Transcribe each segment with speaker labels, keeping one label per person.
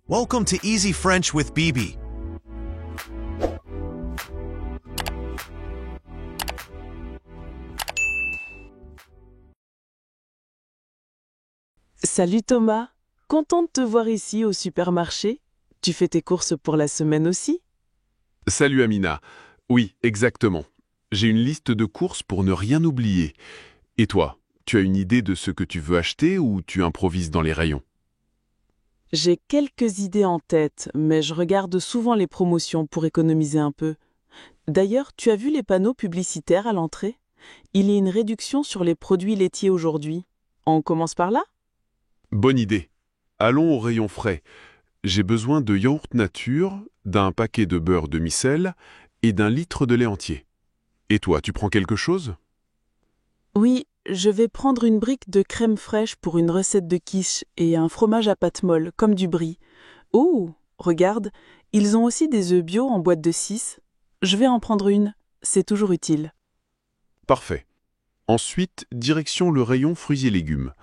Speaker 1: Welcome to Easy French with Bibi.
Speaker 2: Salut Thomas, content de te voir ici au supermarché. Tu fais tes courses pour la semaine aussi?
Speaker 3: Salut Amina. Oui, exactement. J'ai une liste de courses pour ne rien oublier. Et toi, tu as une idée de ce que tu veux acheter ou tu improvises dans les rayons?
Speaker 2: J'ai quelques idées en tête, mais je regarde souvent les promotions pour économiser un peu. D'ailleurs, tu as vu les panneaux publicitaires à l'entrée? Il y a une réduction sur les produits laitiers aujourd'hui. On commence par là?
Speaker 3: Bonne idée. Allons au rayon frais. J'ai besoin de yaourt nature, d'un paquet de beurre demi-sel et d'un litre de lait entier. Et toi, tu prends quelque chose?
Speaker 2: Oui, je vais prendre une brique de crème fraîche pour une recette de quiche et un fromage à pâte molle, comme du brie. Oh, regarde, ils ont aussi des œufs bio en boîte de 6. Je vais en prendre une, c'est toujours utile.
Speaker 3: Parfait. Ensuite, direction le rayon fruits et légumes.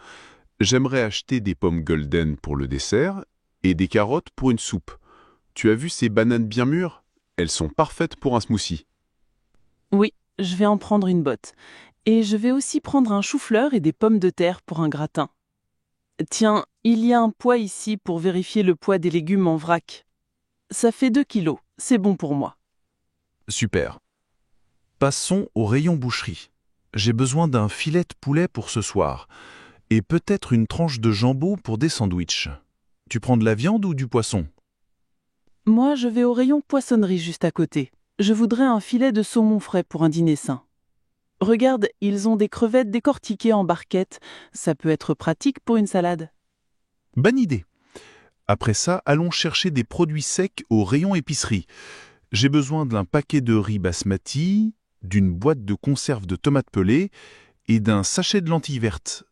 Speaker 3: J'aimerais acheter des pommes golden pour le dessert et des carottes pour une soupe. Tu as vu ces bananes bien mûres? Elles sont parfaites pour un smoothie.
Speaker 2: Oui, je vais en prendre une botte. Et je vais aussi prendre un chou-fleur et des pommes de terre pour un gratin. Tiens, il y a un poids ici pour vérifier le poids des légumes en vrac. Ça fait 2 kilos, c'est bon pour moi.
Speaker 4: Super. Passons au rayon boucherie. J'ai besoin d'un filet de poulet pour ce soir et peut-être une tranche de jambon pour des sandwichs. Tu prends de la viande ou du poisson?
Speaker 2: Moi, je vais au rayon poissonnerie juste à côté. Je voudrais un filet de saumon frais pour un dîner sain. Regarde, ils ont des crevettes décortiquées en barquettes. Ça peut être pratique pour une salade.
Speaker 4: Bonne idée. Après ça, allons chercher des produits secs au rayon épicerie. J'ai besoin d'un paquet de riz basmati, d'une boîte de conserve de tomates pelées et d'un sachet de lentilles vertes.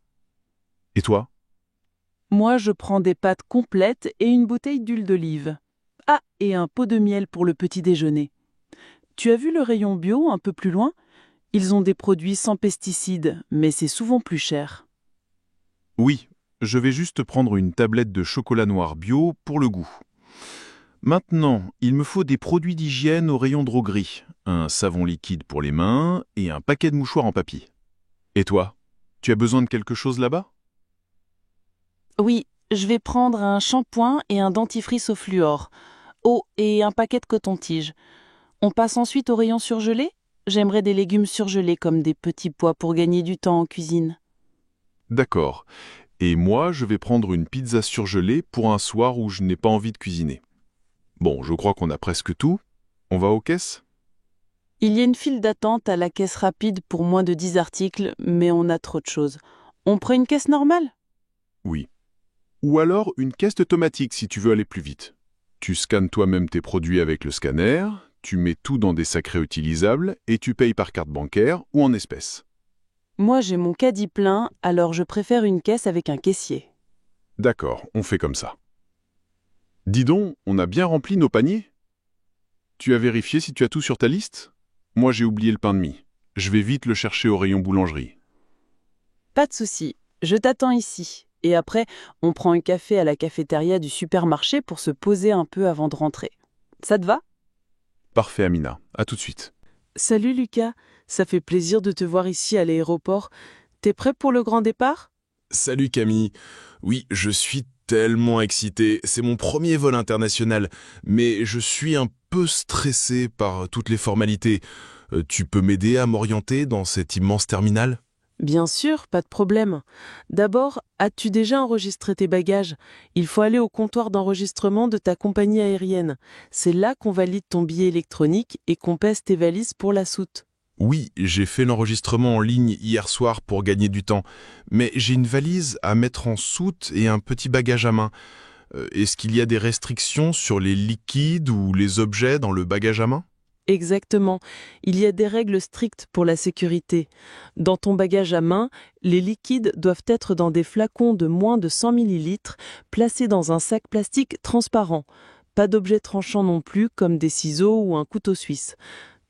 Speaker 4: Et toi?
Speaker 2: Moi, je prends des pâtes complètes et une bouteille d'huile d'olive. Ah, et un pot de miel pour le petit déjeuner. Tu as vu le rayon bio un peu plus loin? Ils ont des produits sans pesticides, mais c'est souvent plus cher.
Speaker 4: Oui, je vais juste prendre une tablette de chocolat noir bio pour le goût. Maintenant, il me faut des produits d'hygiène au rayon droguerie, un savon liquide pour les mains et un paquet de mouchoirs en papier. Et toi, tu as besoin de quelque chose là-bas?
Speaker 2: Oui, je vais prendre un shampoing et un dentifrice au fluor. Oh, et un paquet de coton-tige. On passe ensuite au rayon surgelé? J'aimerais des légumes surgelés comme des petits pois pour gagner du temps en cuisine.
Speaker 3: D'accord. Et moi, je vais prendre une pizza surgelée pour un soir où je n'ai pas envie de cuisiner. Bon, je crois qu'on a presque tout. On va aux caisses?
Speaker 2: Il y a une file d'attente à la caisse rapide pour moins de 10 articles, mais on a trop de choses. On prend une caisse normale?
Speaker 3: Oui. Ou alors une caisse automatique si tu veux aller plus vite. Tu scannes toi-même tes produits avec le scanner, tu mets tout dans des sacs réutilisables et tu payes par carte bancaire ou en espèces.
Speaker 2: Moi, j'ai mon caddie plein, alors je préfère une caisse avec un caissier.
Speaker 3: D'accord, on fait comme ça. Dis donc, on a bien rempli nos paniers? Tu as vérifié si tu as tout sur ta liste? Moi j'ai oublié le pain de mie. Je vais vite le chercher au rayon boulangerie.
Speaker 2: Pas de souci, je t'attends ici. Et après, on prend un café à la cafétéria du supermarché pour se poser un peu avant de rentrer. Ça te va?
Speaker 3: Parfait Amina, à tout de suite.
Speaker 2: Salut Lucas, ça fait plaisir de te voir ici à l'aéroport. T'es prêt pour le grand départ?
Speaker 5: Salut Camille. Oui, je suis tellement excité. C'est mon premier vol international, mais je suis un peu stressé par toutes les formalités. Tu peux m'aider à m'orienter dans cet immense terminal?
Speaker 2: Bien sûr, pas de problème. D'abord, as-tu déjà enregistré tes bagages? Il faut aller au comptoir d'enregistrement de ta compagnie aérienne. C'est là qu'on valide ton billet électronique et qu'on pèse tes valises pour la soute.
Speaker 5: Oui, j'ai fait l'enregistrement en ligne hier soir pour gagner du temps, mais j'ai une valise à mettre en soute et un petit bagage à main. Est-ce qu'il y a des restrictions sur les liquides ou les objets dans le bagage à main?
Speaker 2: Exactement. Il y a des règles strictes pour la sécurité. Dans ton bagage à main, les liquides doivent être dans des flacons de moins de 100 millilitres, placés dans un sac plastique transparent. Pas d'objets tranchants non plus, comme des ciseaux ou un couteau suisse.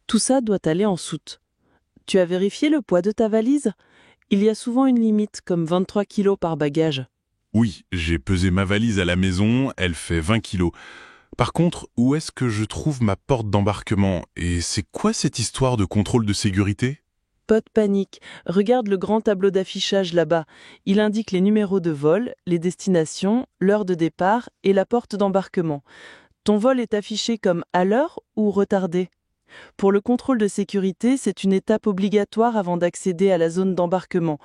Speaker 2: Tout ça doit aller en soute. Tu as vérifié le poids de ta valise? Il y a souvent une limite, comme 23 kilos par bagage.
Speaker 5: Oui, j'ai pesé ma valise à la maison, elle fait 20 kilos. Par contre, où est-ce que je trouve ma porte d'embarquement? Et c'est quoi cette histoire de contrôle de sécurité?
Speaker 2: Pas de panique. Regarde le grand tableau d'affichage là-bas. Il indique les numéros de vol, les destinations, l'heure de départ et la porte d'embarquement. Ton vol est affiché comme à l'heure ou retardé. Pour le contrôle de sécurité, c'est une étape obligatoire avant d'accéder à la zone d'embarquement.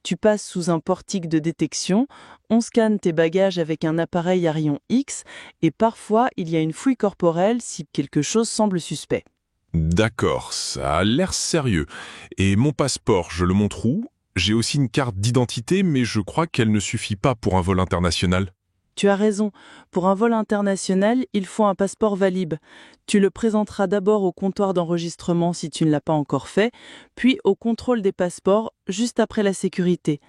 Speaker 2: Tu passes sous un portique de détection, on scanne tes bagages avec un appareil à rayon X et parfois il y a une fouille corporelle si quelque chose semble suspect.
Speaker 5: D'accord, ça a l'air sérieux. Et mon passeport, je le montre où? J'ai aussi une carte d'identité, mais je crois qu'elle ne suffit pas pour un vol international.
Speaker 2: Tu as raison, pour un vol international, il faut un passeport valide. Tu le présenteras d'abord au comptoir d'enregistrement si tu ne l'as pas encore fait, puis au contrôle des passeports juste après la sécurité.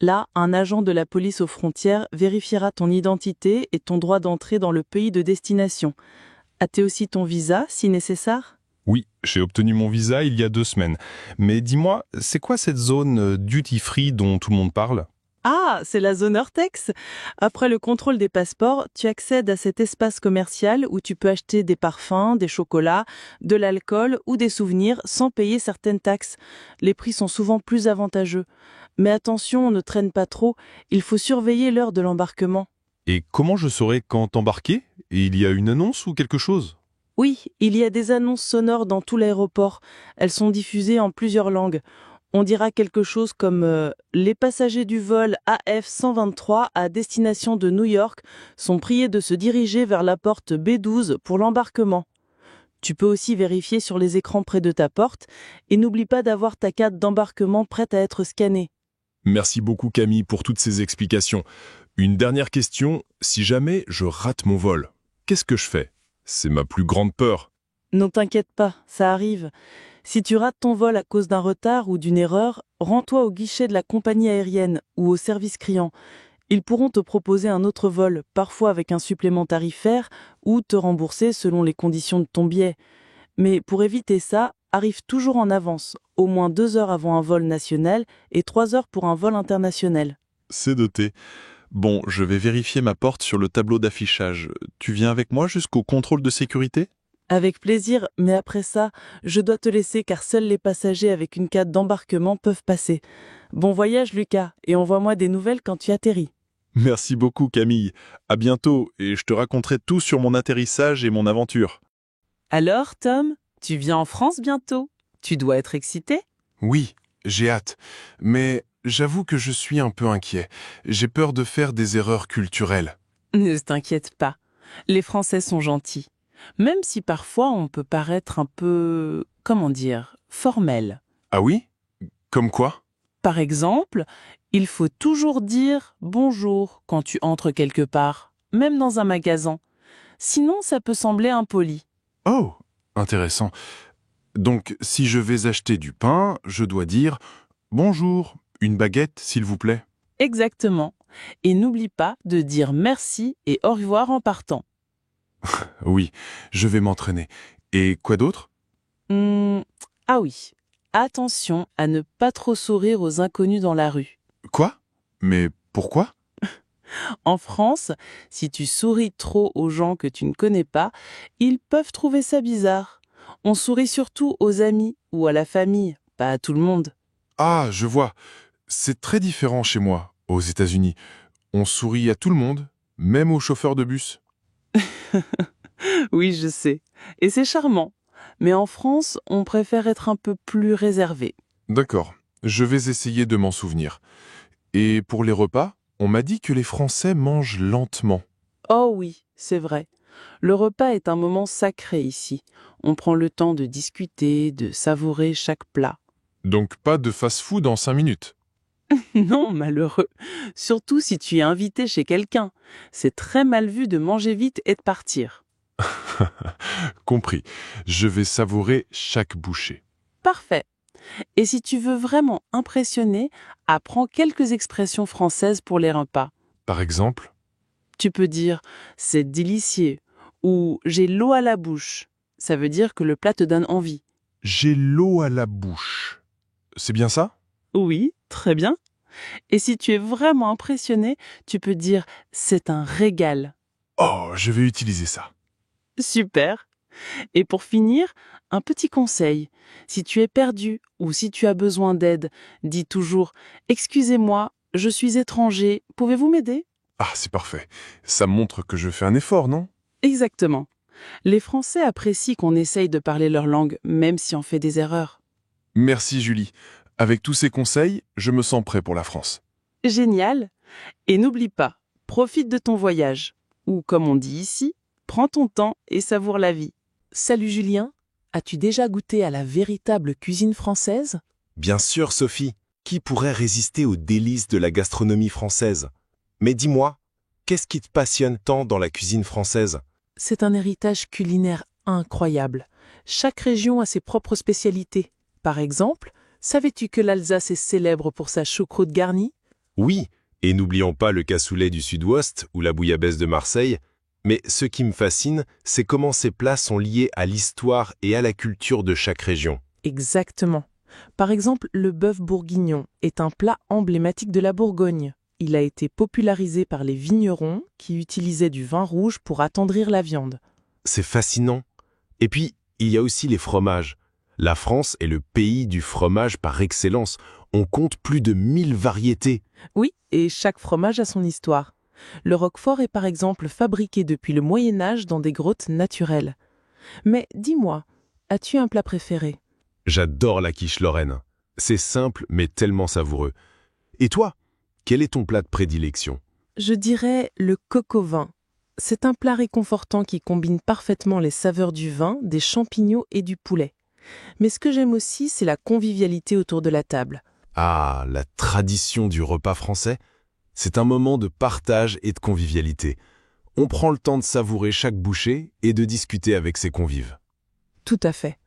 Speaker 2: Là, un agent de la police aux frontières vérifiera ton identité et ton droit d'entrée dans le pays de destination. As-tu aussi ton visa si nécessaire?
Speaker 6: Oui, j'ai obtenu mon visa il y a 2 semaines. Mais dis-moi, c'est quoi cette zone duty-free dont tout le monde parle?
Speaker 2: Ah, c'est la zone Hortex. Après le contrôle des passeports, tu accèdes à cet espace commercial où tu peux acheter des parfums, des chocolats, de l'alcool ou des souvenirs sans payer certaines taxes. Les prix sont souvent plus avantageux. Mais attention, ne traîne pas trop, il faut surveiller l'heure de l'embarquement.
Speaker 6: Et comment je saurai quand embarquer? Et il y a une annonce ou quelque chose?
Speaker 2: Oui, il y a des annonces sonores dans tout l'aéroport. Elles sont diffusées en plusieurs langues. On dira quelque chose comme les passagers du vol AF 123 à destination de New York sont priés de se diriger vers la porte B12 pour l'embarquement. Tu peux aussi vérifier sur les écrans près de ta porte et n'oublie pas d'avoir ta carte d'embarquement prête à être scannée.
Speaker 5: Merci beaucoup Camille pour toutes ces explications. Une dernière question, si jamais je rate mon vol, qu'est-ce que je fais? C'est ma plus grande peur.
Speaker 2: Ne t'inquiète pas, ça arrive. Si tu rates ton vol à cause d'un retard ou d'une erreur, rends-toi au guichet de la compagnie aérienne ou au service client. Ils pourront te proposer un autre vol, parfois avec un supplément tarifaire, ou te rembourser selon les conditions de ton billet. Mais pour éviter ça, arrive toujours en avance, au moins 2 heures avant un vol national et 3 heures pour un vol international.
Speaker 4: C'est noté. Bon, je vais vérifier ma porte sur le tableau d'affichage. Tu viens avec moi jusqu'au contrôle de sécurité?
Speaker 2: Avec plaisir, mais après ça, je dois te laisser car seuls les passagers avec une carte d'embarquement peuvent passer. Bon voyage Lucas, et envoie-moi des nouvelles quand tu atterris.
Speaker 4: Merci beaucoup Camille. À bientôt et je te raconterai tout sur mon atterrissage et mon aventure.
Speaker 2: Alors Tom, tu viens en France bientôt? Tu dois être excité?
Speaker 5: Oui, j'ai hâte. Mais j'avoue que je suis un peu inquiet. J'ai peur de faire des erreurs culturelles.
Speaker 2: Ne t'inquiète pas, les Français sont gentils. Même si parfois on peut paraître un peu, formel.
Speaker 5: Ah oui? Comme quoi?
Speaker 2: Par exemple, il faut toujours dire bonjour quand tu entres quelque part, même dans un magasin. Sinon, ça peut sembler impoli.
Speaker 5: Oh, intéressant. Donc, si je vais acheter du pain, je dois dire « Bonjour, une baguette, s'il vous plaît ».
Speaker 2: Exactement. Et n'oublie pas de dire merci et au revoir en partant.
Speaker 5: Oui, je vais m'entraîner. Et quoi d'autre?
Speaker 2: Ah oui, attention à ne pas trop sourire aux inconnus dans la rue.
Speaker 5: Quoi? Mais pourquoi?
Speaker 2: En France, si tu souris trop aux gens que tu ne connais pas, ils peuvent trouver ça bizarre. On sourit surtout aux amis ou à la famille, pas à tout le monde.
Speaker 5: Ah, je vois. C'est très différent chez moi, aux États-Unis. On sourit à tout le monde, même aux chauffeurs de bus.
Speaker 2: Oui, je sais. Et c'est charmant. Mais en France, on préfère être un peu plus réservé.
Speaker 5: D'accord, je vais essayer de m'en souvenir. Et pour les repas, on m'a dit que les Français mangent lentement.
Speaker 2: Oh oui, c'est vrai. Le repas est un moment sacré ici. On prend le temps de discuter, de savourer chaque plat.
Speaker 5: Donc pas de fast-food en 5 minutes.
Speaker 2: Non, malheureux. Surtout si tu es invité chez quelqu'un. C'est très mal vu de manger vite et de partir.
Speaker 5: Compris. Je vais savourer chaque bouchée.
Speaker 2: Parfait. Et si tu veux vraiment impressionner, apprends quelques expressions françaises pour les repas.
Speaker 5: Par exemple?
Speaker 2: Tu peux dire « c'est délicieux » ou « j'ai l'eau à la bouche ». Ça veut dire que le plat te donne envie.
Speaker 5: J'ai l'eau à la bouche. C'est bien ça?
Speaker 2: Oui, très bien. Et si tu es vraiment impressionné, tu peux dire « c'est un régal
Speaker 5: Oh, je vais utiliser ça. ».
Speaker 2: Super. Et pour finir, un petit conseil. Si tu es perdu ou si tu as besoin d'aide, dis toujours « excusez-moi, je suis étranger, pouvez-vous m'aider ?»
Speaker 5: Ah, c'est parfait. Ça montre que je fais un effort, non?
Speaker 2: Exactement. Les Français apprécient qu'on essaye de parler leur langue, même si on fait des erreurs.
Speaker 5: Merci Julie. Avec tous ces conseils, je me sens prêt pour la France.
Speaker 2: Génial. Et n'oublie pas, profite de ton voyage. Ou comme on dit ici, prends ton temps et savoure la vie.
Speaker 7: Salut Julien, as-tu déjà goûté à la véritable cuisine française?
Speaker 8: Bien sûr, Sophie. Qui pourrait résister aux délices de la gastronomie française? Mais dis-moi, qu'est-ce qui te passionne tant dans la cuisine française?
Speaker 7: C'est un héritage culinaire incroyable. Chaque région a ses propres spécialités. Par exemple, savais-tu que l'Alsace est célèbre pour sa choucroute garnie?
Speaker 8: Oui, et n'oublions pas le cassoulet du Sud-Ouest ou la bouillabaisse de Marseille. Mais ce qui me fascine, c'est comment ces plats sont liés à l'histoire et à la culture de chaque région.
Speaker 7: Exactement. Par exemple, le bœuf bourguignon est un plat emblématique de la Bourgogne. Il a été popularisé par les vignerons qui utilisaient du vin rouge pour attendrir la viande.
Speaker 8: C'est fascinant. Et puis, il y a aussi les fromages. La France est le pays du fromage par excellence. On compte plus de 1000 variétés.
Speaker 7: Oui, et chaque fromage a son histoire. Le roquefort est par exemple fabriqué depuis le Moyen-Âge dans des grottes naturelles. Mais dis-moi, as-tu un plat préféré?
Speaker 8: J'adore la quiche lorraine. C'est simple mais tellement savoureux. Et toi, quel est ton plat de prédilection?
Speaker 7: Je dirais le coq au vin. C'est un plat réconfortant qui combine parfaitement les saveurs du vin, des champignons et du poulet. Mais ce que j'aime aussi, c'est la convivialité autour de la table.
Speaker 8: Ah, la tradition du repas français? C'est un moment de partage et de convivialité. On prend le temps de savourer chaque bouchée et de discuter avec ses convives.
Speaker 7: Tout à fait.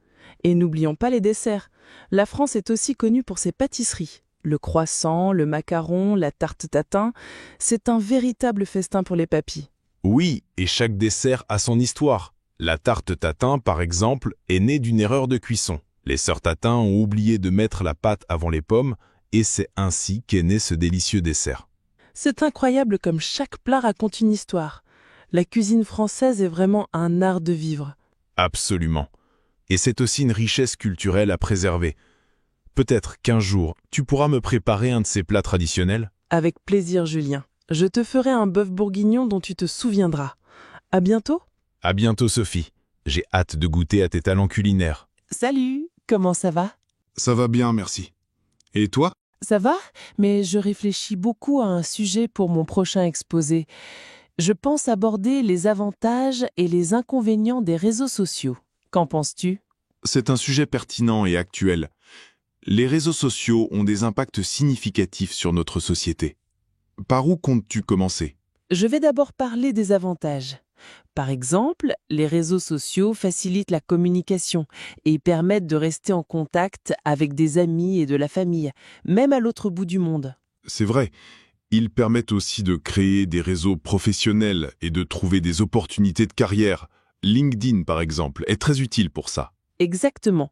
Speaker 7: Et n'oublions pas les desserts. La France est aussi connue pour ses pâtisseries. Le croissant, le macaron, la tarte tatin, c'est un véritable festin pour les papys.
Speaker 8: Oui, et chaque dessert a son histoire. La tarte tatin, par exemple, est née d'une erreur de cuisson. Les sœurs Tatin ont oublié de mettre la pâte avant les pommes, et c'est ainsi qu'est né ce délicieux dessert.
Speaker 7: C'est incroyable comme chaque plat raconte une histoire. La cuisine française est vraiment un art de vivre.
Speaker 8: Absolument. Et c'est aussi une richesse culturelle à préserver. Peut-être qu'un jour, tu pourras me préparer un de ces plats traditionnels?
Speaker 7: Avec plaisir, Julien. Je te ferai un bœuf bourguignon dont tu te souviendras. À bientôt.
Speaker 8: À bientôt, Sophie. J'ai hâte de goûter à tes talents culinaires.
Speaker 7: Salut, comment ça va?
Speaker 5: Ça va bien, merci. Et toi?
Speaker 7: Ça va, mais je réfléchis beaucoup à un sujet pour mon prochain exposé. Je pense aborder les avantages et les inconvénients des réseaux sociaux. Qu'en penses-tu?
Speaker 4: C'est un sujet pertinent et actuel. Les réseaux sociaux ont des impacts significatifs sur notre société. Par où comptes-tu commencer?
Speaker 7: Je vais d'abord parler des avantages. Par exemple, les réseaux sociaux facilitent la communication et permettent de rester en contact avec des amis et de la famille, même à l'autre bout du monde.
Speaker 4: C'est vrai. Ils permettent aussi de créer des réseaux professionnels et de trouver des opportunités de carrière. LinkedIn, par exemple, est très utile pour ça.
Speaker 7: Exactement.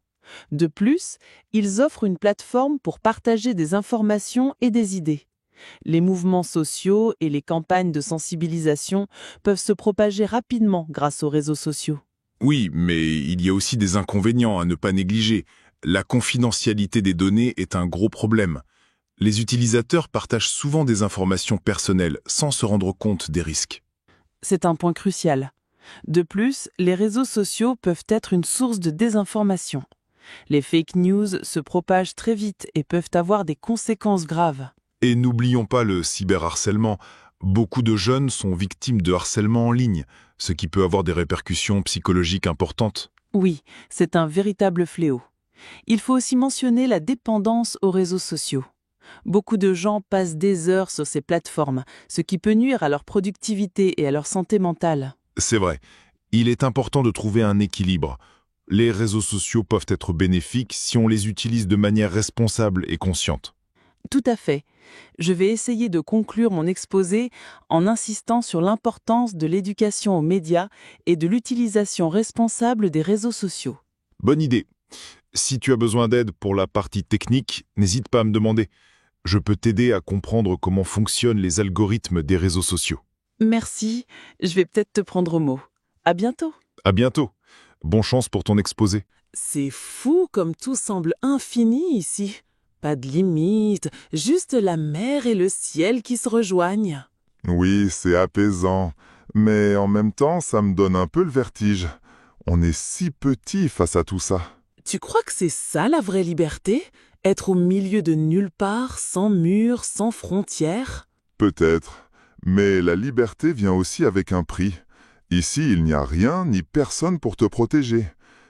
Speaker 7: De plus, ils offrent une plateforme pour partager des informations et des idées. Les mouvements sociaux et les campagnes de sensibilisation peuvent se propager rapidement grâce aux réseaux sociaux.
Speaker 4: Oui, mais il y a aussi des inconvénients à ne pas négliger. La confidentialité des données est un gros problème. Les utilisateurs partagent souvent des informations personnelles sans se rendre compte des risques.
Speaker 7: C'est un point crucial. De plus, les réseaux sociaux peuvent être une source de désinformation. Les fake news se propagent très vite et peuvent avoir des conséquences graves.
Speaker 4: Et n'oublions pas le cyberharcèlement. Beaucoup de jeunes sont victimes de harcèlement en ligne, ce qui peut avoir des répercussions psychologiques importantes.
Speaker 7: Oui, c'est un véritable fléau. Il faut aussi mentionner la dépendance aux réseaux sociaux. Beaucoup de gens passent des heures sur ces plateformes, ce qui peut nuire à leur productivité et à leur santé mentale.
Speaker 4: C'est vrai. Il est important de trouver un équilibre. Les réseaux sociaux peuvent être bénéfiques si on les utilise de manière responsable et consciente.
Speaker 7: Tout à fait. Je vais essayer de conclure mon exposé en insistant sur l'importance de l'éducation aux médias et de l'utilisation responsable des réseaux sociaux.
Speaker 4: Bonne idée. Si tu as besoin d'aide pour la partie technique, n'hésite pas à me demander.
Speaker 5: Je peux t'aider à comprendre comment fonctionnent les algorithmes des réseaux sociaux.
Speaker 2: Merci, je vais peut-être te prendre au mot. À bientôt.
Speaker 5: À bientôt. Bonne chance pour ton exposé.
Speaker 2: C'est fou comme tout semble infini ici. Pas de limite, juste la mer et le ciel qui se rejoignent.
Speaker 9: Oui, c'est apaisant, mais en même temps, ça me donne un peu le vertige. On est si petit face à tout ça.
Speaker 2: Tu crois que c'est ça la vraie liberté? Être au milieu de nulle part, sans murs, sans frontières?
Speaker 9: Peut-être, mais la liberté vient aussi avec un prix. Ici, il n'y a rien ni personne pour te protéger.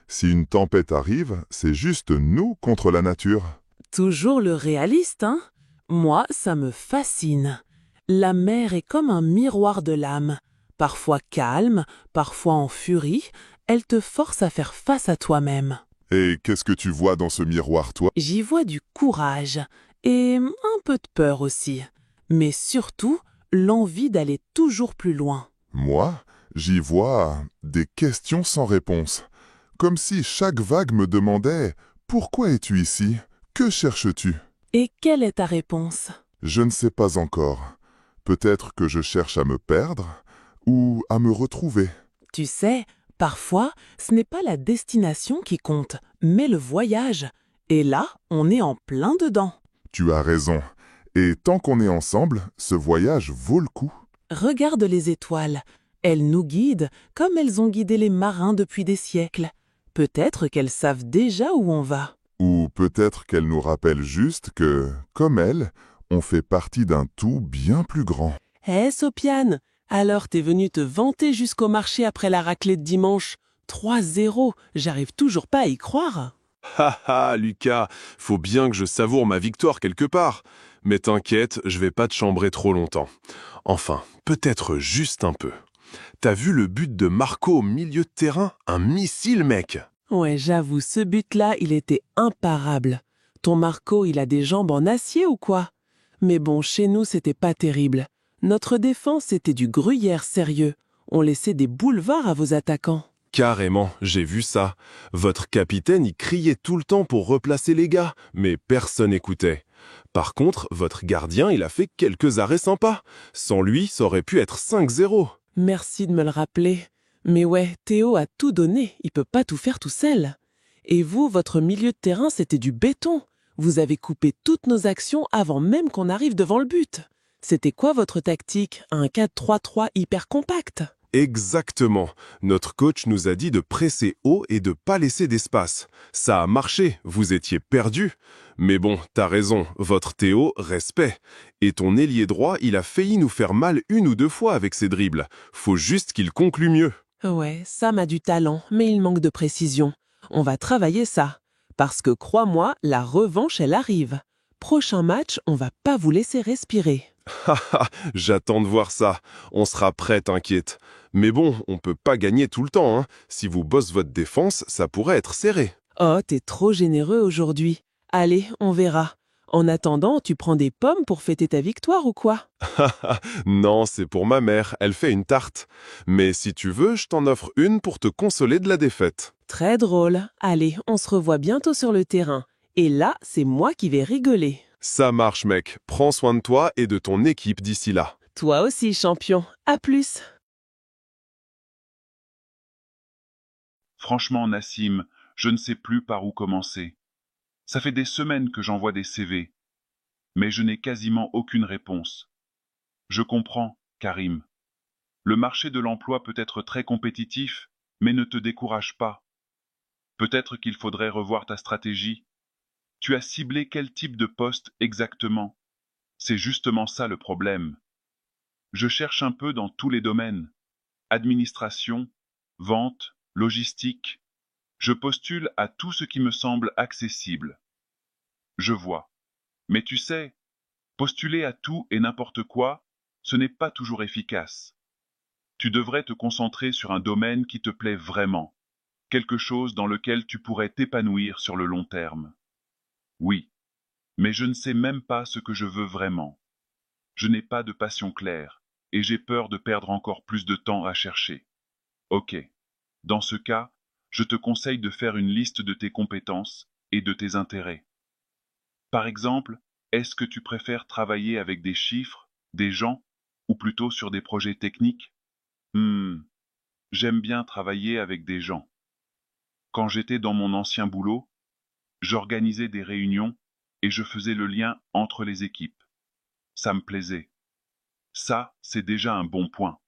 Speaker 9: Si une tempête arrive, c'est juste nous contre la nature.
Speaker 2: Toujours le réaliste, hein? Moi, ça me fascine. La mer est comme un miroir de l'âme. Parfois calme, parfois en furie, elle te force à faire face à toi-même.
Speaker 9: Et qu'est-ce que tu vois dans ce miroir, toi?
Speaker 2: J'y vois du courage et un peu de peur aussi, mais surtout l'envie d'aller toujours plus loin.
Speaker 9: Moi, j'y vois des questions sans réponse. Comme si chaque vague me demandait « Pourquoi es-tu ici? Que cherches-tu »
Speaker 2: Et quelle est ta réponse?
Speaker 9: Je ne sais pas encore. Peut-être que je cherche à me perdre ou à me retrouver.
Speaker 2: Tu sais, parfois, ce n'est pas la destination qui compte, mais le voyage. Et là, on est en plein dedans.
Speaker 9: Tu as raison. Et tant qu'on est ensemble, ce voyage vaut le coup.
Speaker 2: Regarde les étoiles. Elles nous guident comme elles ont guidé les marins depuis des siècles. Peut-être qu'elles savent déjà où on va.
Speaker 9: Ou peut-être qu'elle nous rappelle juste que, comme elle, on fait partie d'un tout bien plus grand.
Speaker 2: Hé, Sopiane, alors t'es venu te vanter jusqu'au marché après la raclée de dimanche. 3-0, j'arrive toujours pas à y croire.
Speaker 10: Haha, Lucas, faut bien que je savoure ma victoire quelque part. Mais t'inquiète, je vais pas te chambrer trop longtemps. Enfin, peut-être juste un peu. T'as vu le but de Marco au milieu de terrain? Un missile, mec!
Speaker 2: Ouais, j'avoue, ce but-là, il était imparable. Ton Marco, il a des jambes en acier ou quoi? Mais bon, chez nous, c'était pas terrible. Notre défense, c'était du gruyère sérieux. On laissait des boulevards à vos attaquants.
Speaker 10: Carrément, j'ai vu ça. Votre capitaine y criait tout le temps pour replacer les gars, mais personne n'écoutait. Par contre, votre gardien, il a fait quelques arrêts sympas. Sans lui, ça aurait pu être 5-0.
Speaker 2: Merci de me le rappeler. Mais ouais, Théo a tout donné, il peut pas tout faire tout seul. Et vous, votre milieu de terrain, c'était du béton. Vous avez coupé toutes nos actions avant même qu'on arrive devant le but. C'était quoi votre tactique? Un 4-3-3 hyper compact?
Speaker 10: Exactement. Notre coach nous a dit de presser haut et de pas laisser d'espace. Ça a marché, vous étiez perdus. Mais bon, t'as raison, votre Théo, respect. Et ton ailier droit, il a failli nous faire mal 1 ou 2 fois avec ses dribbles. Faut juste qu'il conclue mieux.
Speaker 2: Ouais, Sam a du talent, mais il manque de précision. On va travailler ça. Parce que crois-moi, la revanche, elle arrive. Prochain match, on va pas vous laisser respirer.
Speaker 10: Haha, j'attends de voir ça. On sera prêt, t'inquiète. Mais bon, on peut pas gagner tout le temps, hein. Si vous bossez votre défense, ça pourrait être serré.
Speaker 2: Oh, t'es trop généreux aujourd'hui. Allez, on verra. En attendant, tu prends des pommes pour fêter ta victoire ou quoi?
Speaker 10: Non, c'est pour ma mère, elle fait une tarte. Mais si tu veux, je t'en offre une pour te consoler de la défaite.
Speaker 2: Très drôle. Allez, on se revoit bientôt sur le terrain. Et là, c'est moi qui vais rigoler.
Speaker 10: Ça marche, mec. Prends soin de toi et de ton équipe d'ici là.
Speaker 2: Toi aussi, champion. À plus.
Speaker 11: Franchement, Nassim, je ne sais plus par où commencer. Ça fait des semaines que j'envoie des CV, mais je n'ai quasiment aucune réponse. Je comprends, Karim. Le marché de l'emploi peut être très compétitif, mais ne te décourage pas. Peut-être qu'il faudrait revoir ta stratégie. Tu as ciblé quel type de poste exactement? C'est justement ça le problème. Je cherche un peu dans tous les domaines. Administration, vente, logistique. Je postule à tout ce qui me semble accessible. Je vois. Mais tu sais, postuler à tout et n'importe quoi, ce n'est pas toujours efficace. Tu devrais te concentrer sur un domaine qui te plaît vraiment, quelque chose dans lequel tu pourrais t'épanouir sur le long terme. Oui, mais je ne sais même pas ce que je veux vraiment. Je n'ai pas de passion claire, et j'ai peur de perdre encore plus de temps à chercher. Ok. Dans ce cas, je te conseille de faire une liste de tes compétences et de tes intérêts. Par exemple, Est-ce que tu préfères travailler avec des chiffres, des gens, ou plutôt sur des projets techniques? J'aime bien travailler avec des gens. Quand j'étais dans mon ancien boulot, j'organisais des réunions et je faisais le lien entre les équipes. Ça me plaisait. Ça, c'est déjà un bon point.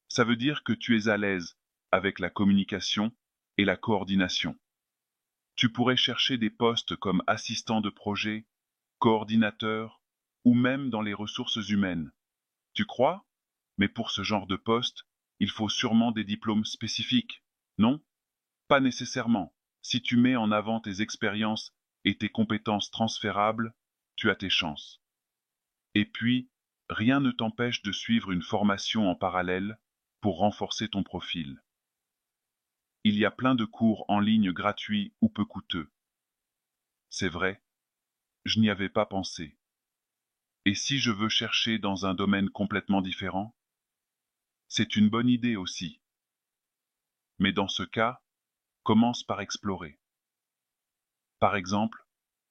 Speaker 11: Ça veut dire que tu es à l'aise avec la communication et la coordination. Tu pourrais chercher des postes comme assistant de projet, coordinateur, ou même dans les ressources humaines. Tu crois? Mais pour ce genre de poste, il faut sûrement des diplômes spécifiques, non? Pas nécessairement. Si tu mets en avant tes expériences et tes compétences transférables, tu as tes chances. Et puis, rien ne t'empêche de suivre une formation en parallèle pour renforcer ton profil. Il y a plein de cours en ligne gratuits ou peu coûteux. C'est vrai, je n'y avais pas pensé. Et si je veux chercher dans un domaine complètement différent? C'est une bonne idée aussi. Mais dans ce cas, commence par explorer. Par exemple,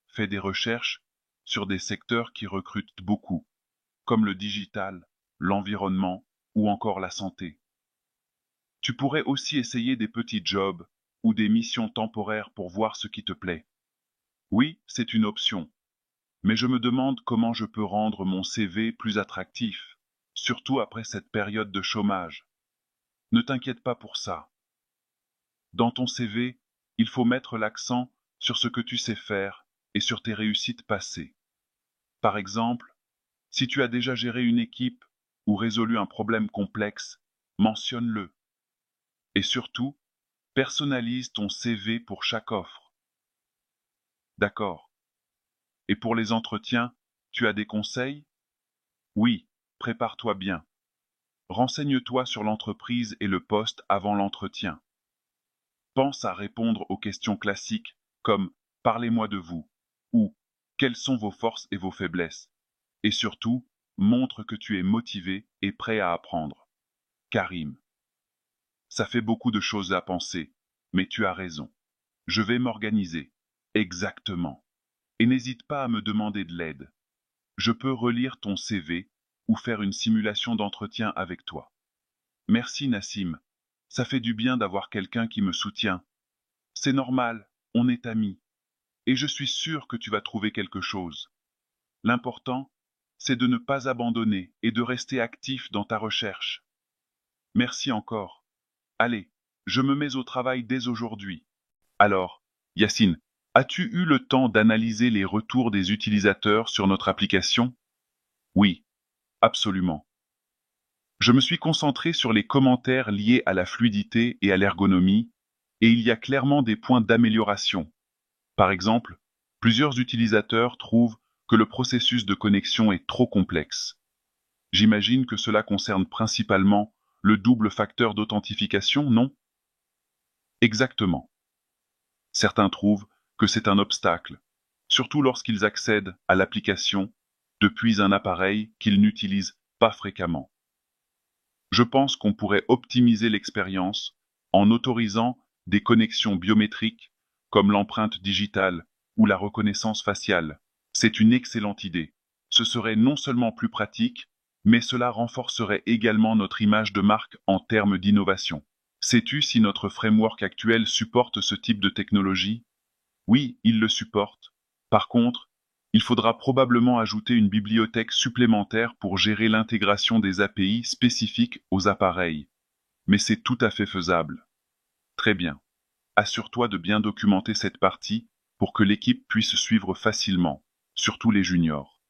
Speaker 11: fais des recherches sur des secteurs qui recrutent beaucoup, comme le digital, l'environnement ou encore la santé. Tu pourrais aussi essayer des petits jobs ou des missions temporaires pour voir ce qui te plaît. Oui, c'est une option, mais je me demande comment je peux rendre mon CV plus attractif, surtout après cette période de chômage. Ne t'inquiète pas pour ça. Dans ton CV, il faut mettre l'accent sur ce que tu sais faire et sur tes réussites passées. Par exemple, si tu as déjà géré une équipe ou résolu un problème complexe, mentionne-le. Et surtout, personnalise ton CV pour chaque offre. D'accord. Et pour les entretiens, tu as des conseils? Oui, prépare-toi bien. Renseigne-toi sur l'entreprise et le poste avant l'entretien. Pense à répondre aux questions classiques comme « Parlez-moi de vous » ou « Quelles sont vos forces et vos faiblesses ?» Et surtout, montre que tu es motivé et prêt à apprendre. Karim. Ça fait beaucoup de choses à penser, mais tu as raison. Je vais m'organiser. Exactement. Et n'hésite pas à me demander de l'aide. Je peux relire ton CV ou faire une simulation d'entretien avec toi. Merci Nassim. Ça fait du bien d'avoir quelqu'un qui me soutient. C'est normal, on est amis. Et je suis sûr que tu vas trouver quelque chose. L'important, c'est de ne pas abandonner et de rester actif dans ta recherche. Merci encore. Allez, je me mets au travail dès aujourd'hui. Alors, Yacine, as-tu eu le temps d'analyser les retours des utilisateurs sur notre application? Oui, absolument. Je me suis concentré sur les commentaires liés à la fluidité et à l'ergonomie, et il y a clairement des points d'amélioration. Par exemple, plusieurs utilisateurs trouvent que le processus de connexion est trop complexe. J'imagine que cela concerne principalement le double facteur d'authentification, non? Exactement. Certains trouvent que c'est un obstacle, surtout lorsqu'ils accèdent à l'application depuis un appareil qu'ils n'utilisent pas fréquemment. Je pense qu'on pourrait optimiser l'expérience en autorisant des connexions biométriques comme l'empreinte digitale ou la reconnaissance faciale. C'est une excellente idée. Ce serait non seulement plus pratique, mais cela renforcerait également notre image de marque en termes d'innovation. Sais-tu si notre framework actuel supporte ce type de technologie? Oui, il le supporte. Par contre, il faudra probablement ajouter une bibliothèque supplémentaire pour gérer l'intégration des API spécifiques aux appareils. Mais c'est tout à fait faisable. Très bien. Assure-toi de bien documenter cette partie pour que l'équipe puisse suivre facilement, surtout les juniors.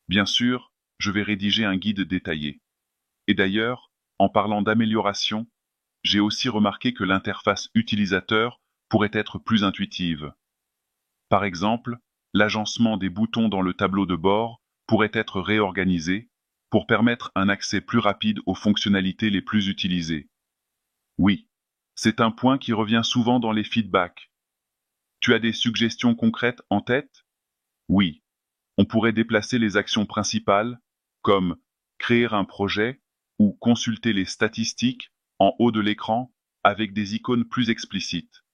Speaker 11: Bien sûr, je vais rédiger un guide détaillé. Et d'ailleurs, en parlant d'amélioration, j'ai aussi remarqué que l'interface utilisateur pourrait être plus intuitive. Par exemple, l'agencement des boutons dans le tableau de bord pourrait être réorganisé pour permettre un accès plus rapide aux fonctionnalités les plus utilisées. Oui, c'est un point qui revient souvent dans les feedbacks. Tu as des suggestions concrètes en tête? Oui, on pourrait déplacer les actions principales, comme créer un projet ou consulter les statistiques en haut de l'écran avec des icônes plus explicites.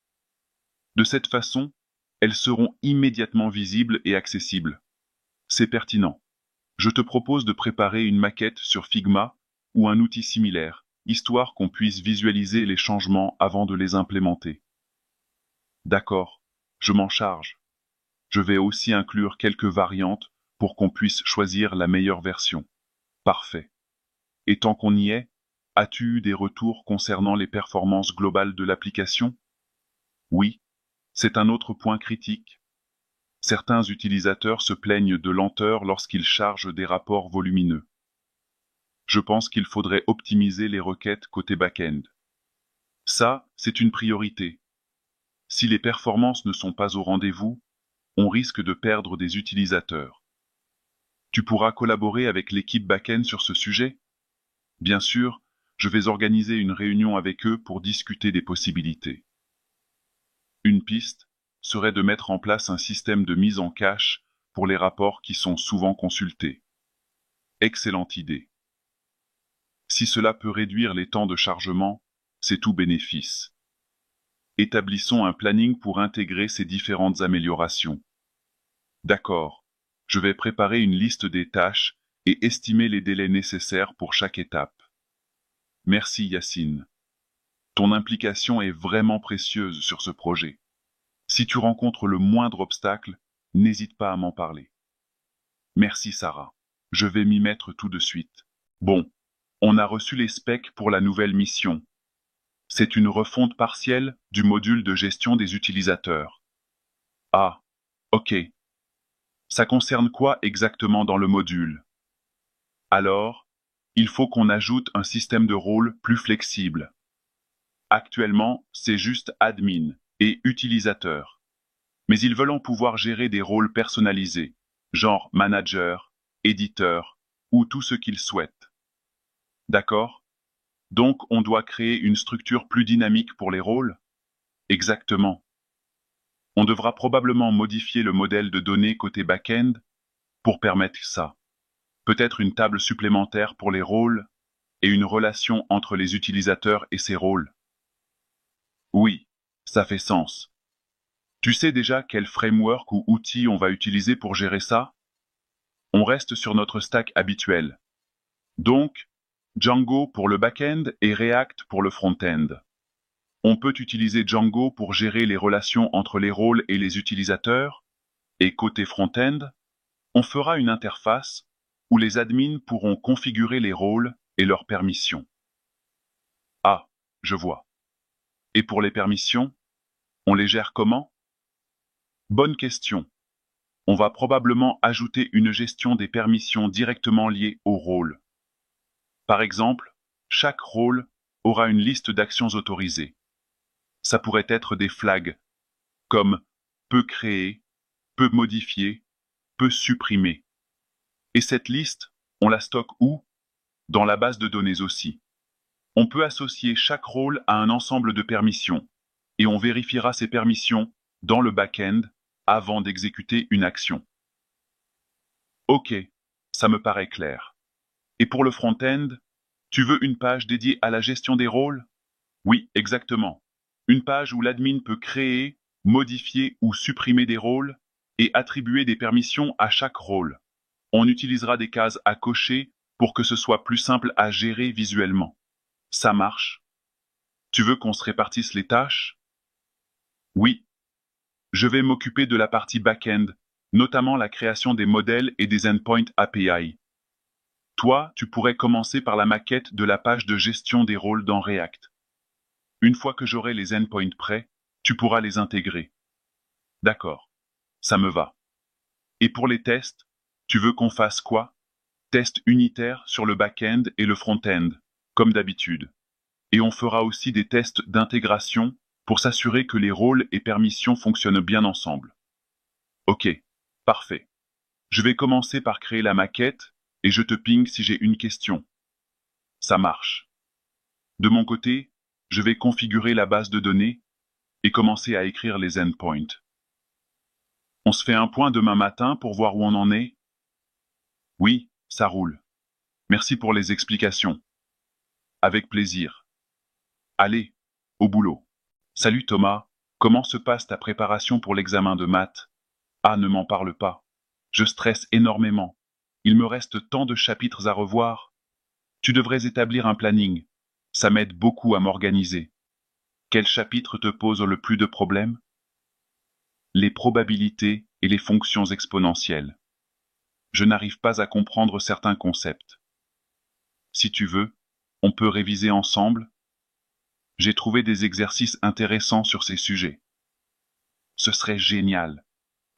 Speaker 11: De cette façon, elles seront immédiatement visibles et accessibles. C'est pertinent. Je te propose de préparer une maquette sur Figma ou un outil similaire, histoire qu'on puisse visualiser les changements avant de les implémenter. D'accord, je m'en charge. Je vais aussi inclure quelques variantes pour qu'on puisse choisir la meilleure version. Parfait. Et tant qu'on y est, as-tu eu des retours concernant les performances globales de l'application? Oui, c'est un autre point critique. Certains utilisateurs se plaignent de lenteur lorsqu'ils chargent des rapports volumineux. Je pense qu'il faudrait optimiser les requêtes côté back-end. Ça, c'est une priorité. Si les performances ne sont pas au rendez-vous, on risque de perdre des utilisateurs. Tu pourras collaborer avec l'équipe back-end sur ce sujet? Bien sûr, je vais organiser une réunion avec eux pour discuter des possibilités. Une piste serait de mettre en place un système de mise en cache pour les rapports qui sont souvent consultés. Excellente idée. Si cela peut réduire les temps de chargement, c'est tout bénéfice. Établissons un planning pour intégrer ces différentes améliorations. D'accord, je vais préparer une liste des tâches et estimer les délais nécessaires pour chaque étape. Merci Yacine. Ton implication est vraiment précieuse sur ce projet. Si tu rencontres le moindre obstacle, n'hésite pas à m'en parler. Merci Sarah. Je vais m'y mettre tout de suite. Bon, on a reçu les specs pour la nouvelle mission. C'est une refonte partielle du module de gestion des utilisateurs. Ah, ok. Ça concerne quoi exactement dans le module? Alors, il faut qu'on ajoute un système de rôle plus flexible. Actuellement, c'est juste admin et utilisateur. Mais ils veulent en pouvoir gérer des rôles personnalisés, genre manager, éditeur, ou tout ce qu'ils souhaitent. D'accord? Donc on doit créer une structure plus dynamique pour les rôles? Exactement. On devra probablement modifier le modèle de données côté back-end pour permettre ça. Peut-être une table supplémentaire pour les rôles et une relation entre les utilisateurs et ces rôles. Oui, ça fait sens. Tu sais déjà quel framework ou outil on va utiliser pour gérer ça? On reste sur notre stack habituel. Donc, Django pour le back-end et React pour le front-end. On peut utiliser Django pour gérer les relations entre les rôles et les utilisateurs, et côté front-end, on fera une interface où les admins pourront configurer les rôles et leurs permissions. Ah, je vois. Et pour les permissions, on les gère comment? Bonne question. On va probablement ajouter une gestion des permissions directement liées au rôle. Par exemple, chaque rôle aura une liste d'actions autorisées. Ça pourrait être des flags, comme peut créer, peut modifier, peut supprimer. Et cette liste, on la stocke où? Dans la base de données aussi. On peut associer chaque rôle à un ensemble de permissions, et on vérifiera ces permissions dans le back-end avant d'exécuter une action. Ok, ça me paraît clair. Et pour le front-end, tu veux une page dédiée à la gestion des rôles? Oui, exactement. Une page où l'admin peut créer, modifier ou supprimer des rôles et attribuer des permissions à chaque rôle. On utilisera des cases à cocher pour que ce soit plus simple à gérer visuellement. Ça marche? Tu veux qu'on se répartisse les tâches? Oui. Je vais m'occuper de la partie back-end, notamment la création des modèles et des endpoints API. Toi, tu pourrais commencer par la maquette de la page de gestion des rôles dans React. Une fois que j'aurai les endpoints prêts, tu pourras les intégrer. D'accord, ça me va. Et pour les tests, tu veux qu'on fasse quoi? Tests unitaires sur le back-end et le front-end, comme d'habitude. Et on fera aussi des tests d'intégration pour s'assurer que les rôles et permissions fonctionnent bien ensemble. Ok, parfait. Je vais commencer par créer la maquette et je te ping si j'ai une question. Ça marche. De mon côté, je vais configurer la base de données et commencer à écrire les endpoints. On se fait un point demain matin pour voir où on en est? Oui, ça roule. Merci pour les explications. Avec plaisir. Allez, au boulot. Salut Thomas, comment se passe ta préparation pour l'examen de maths? Ah, ne m'en parle pas. Je stresse énormément. Il me reste tant de chapitres à revoir. Tu devrais établir un planning. Ça m'aide beaucoup à m'organiser. Quel chapitre te pose le plus de problèmes? Les probabilités et les fonctions exponentielles. Je n'arrive pas à comprendre certains concepts. Si tu veux, on peut réviser ensemble. J'ai trouvé des exercices intéressants sur ces sujets. Ce serait génial.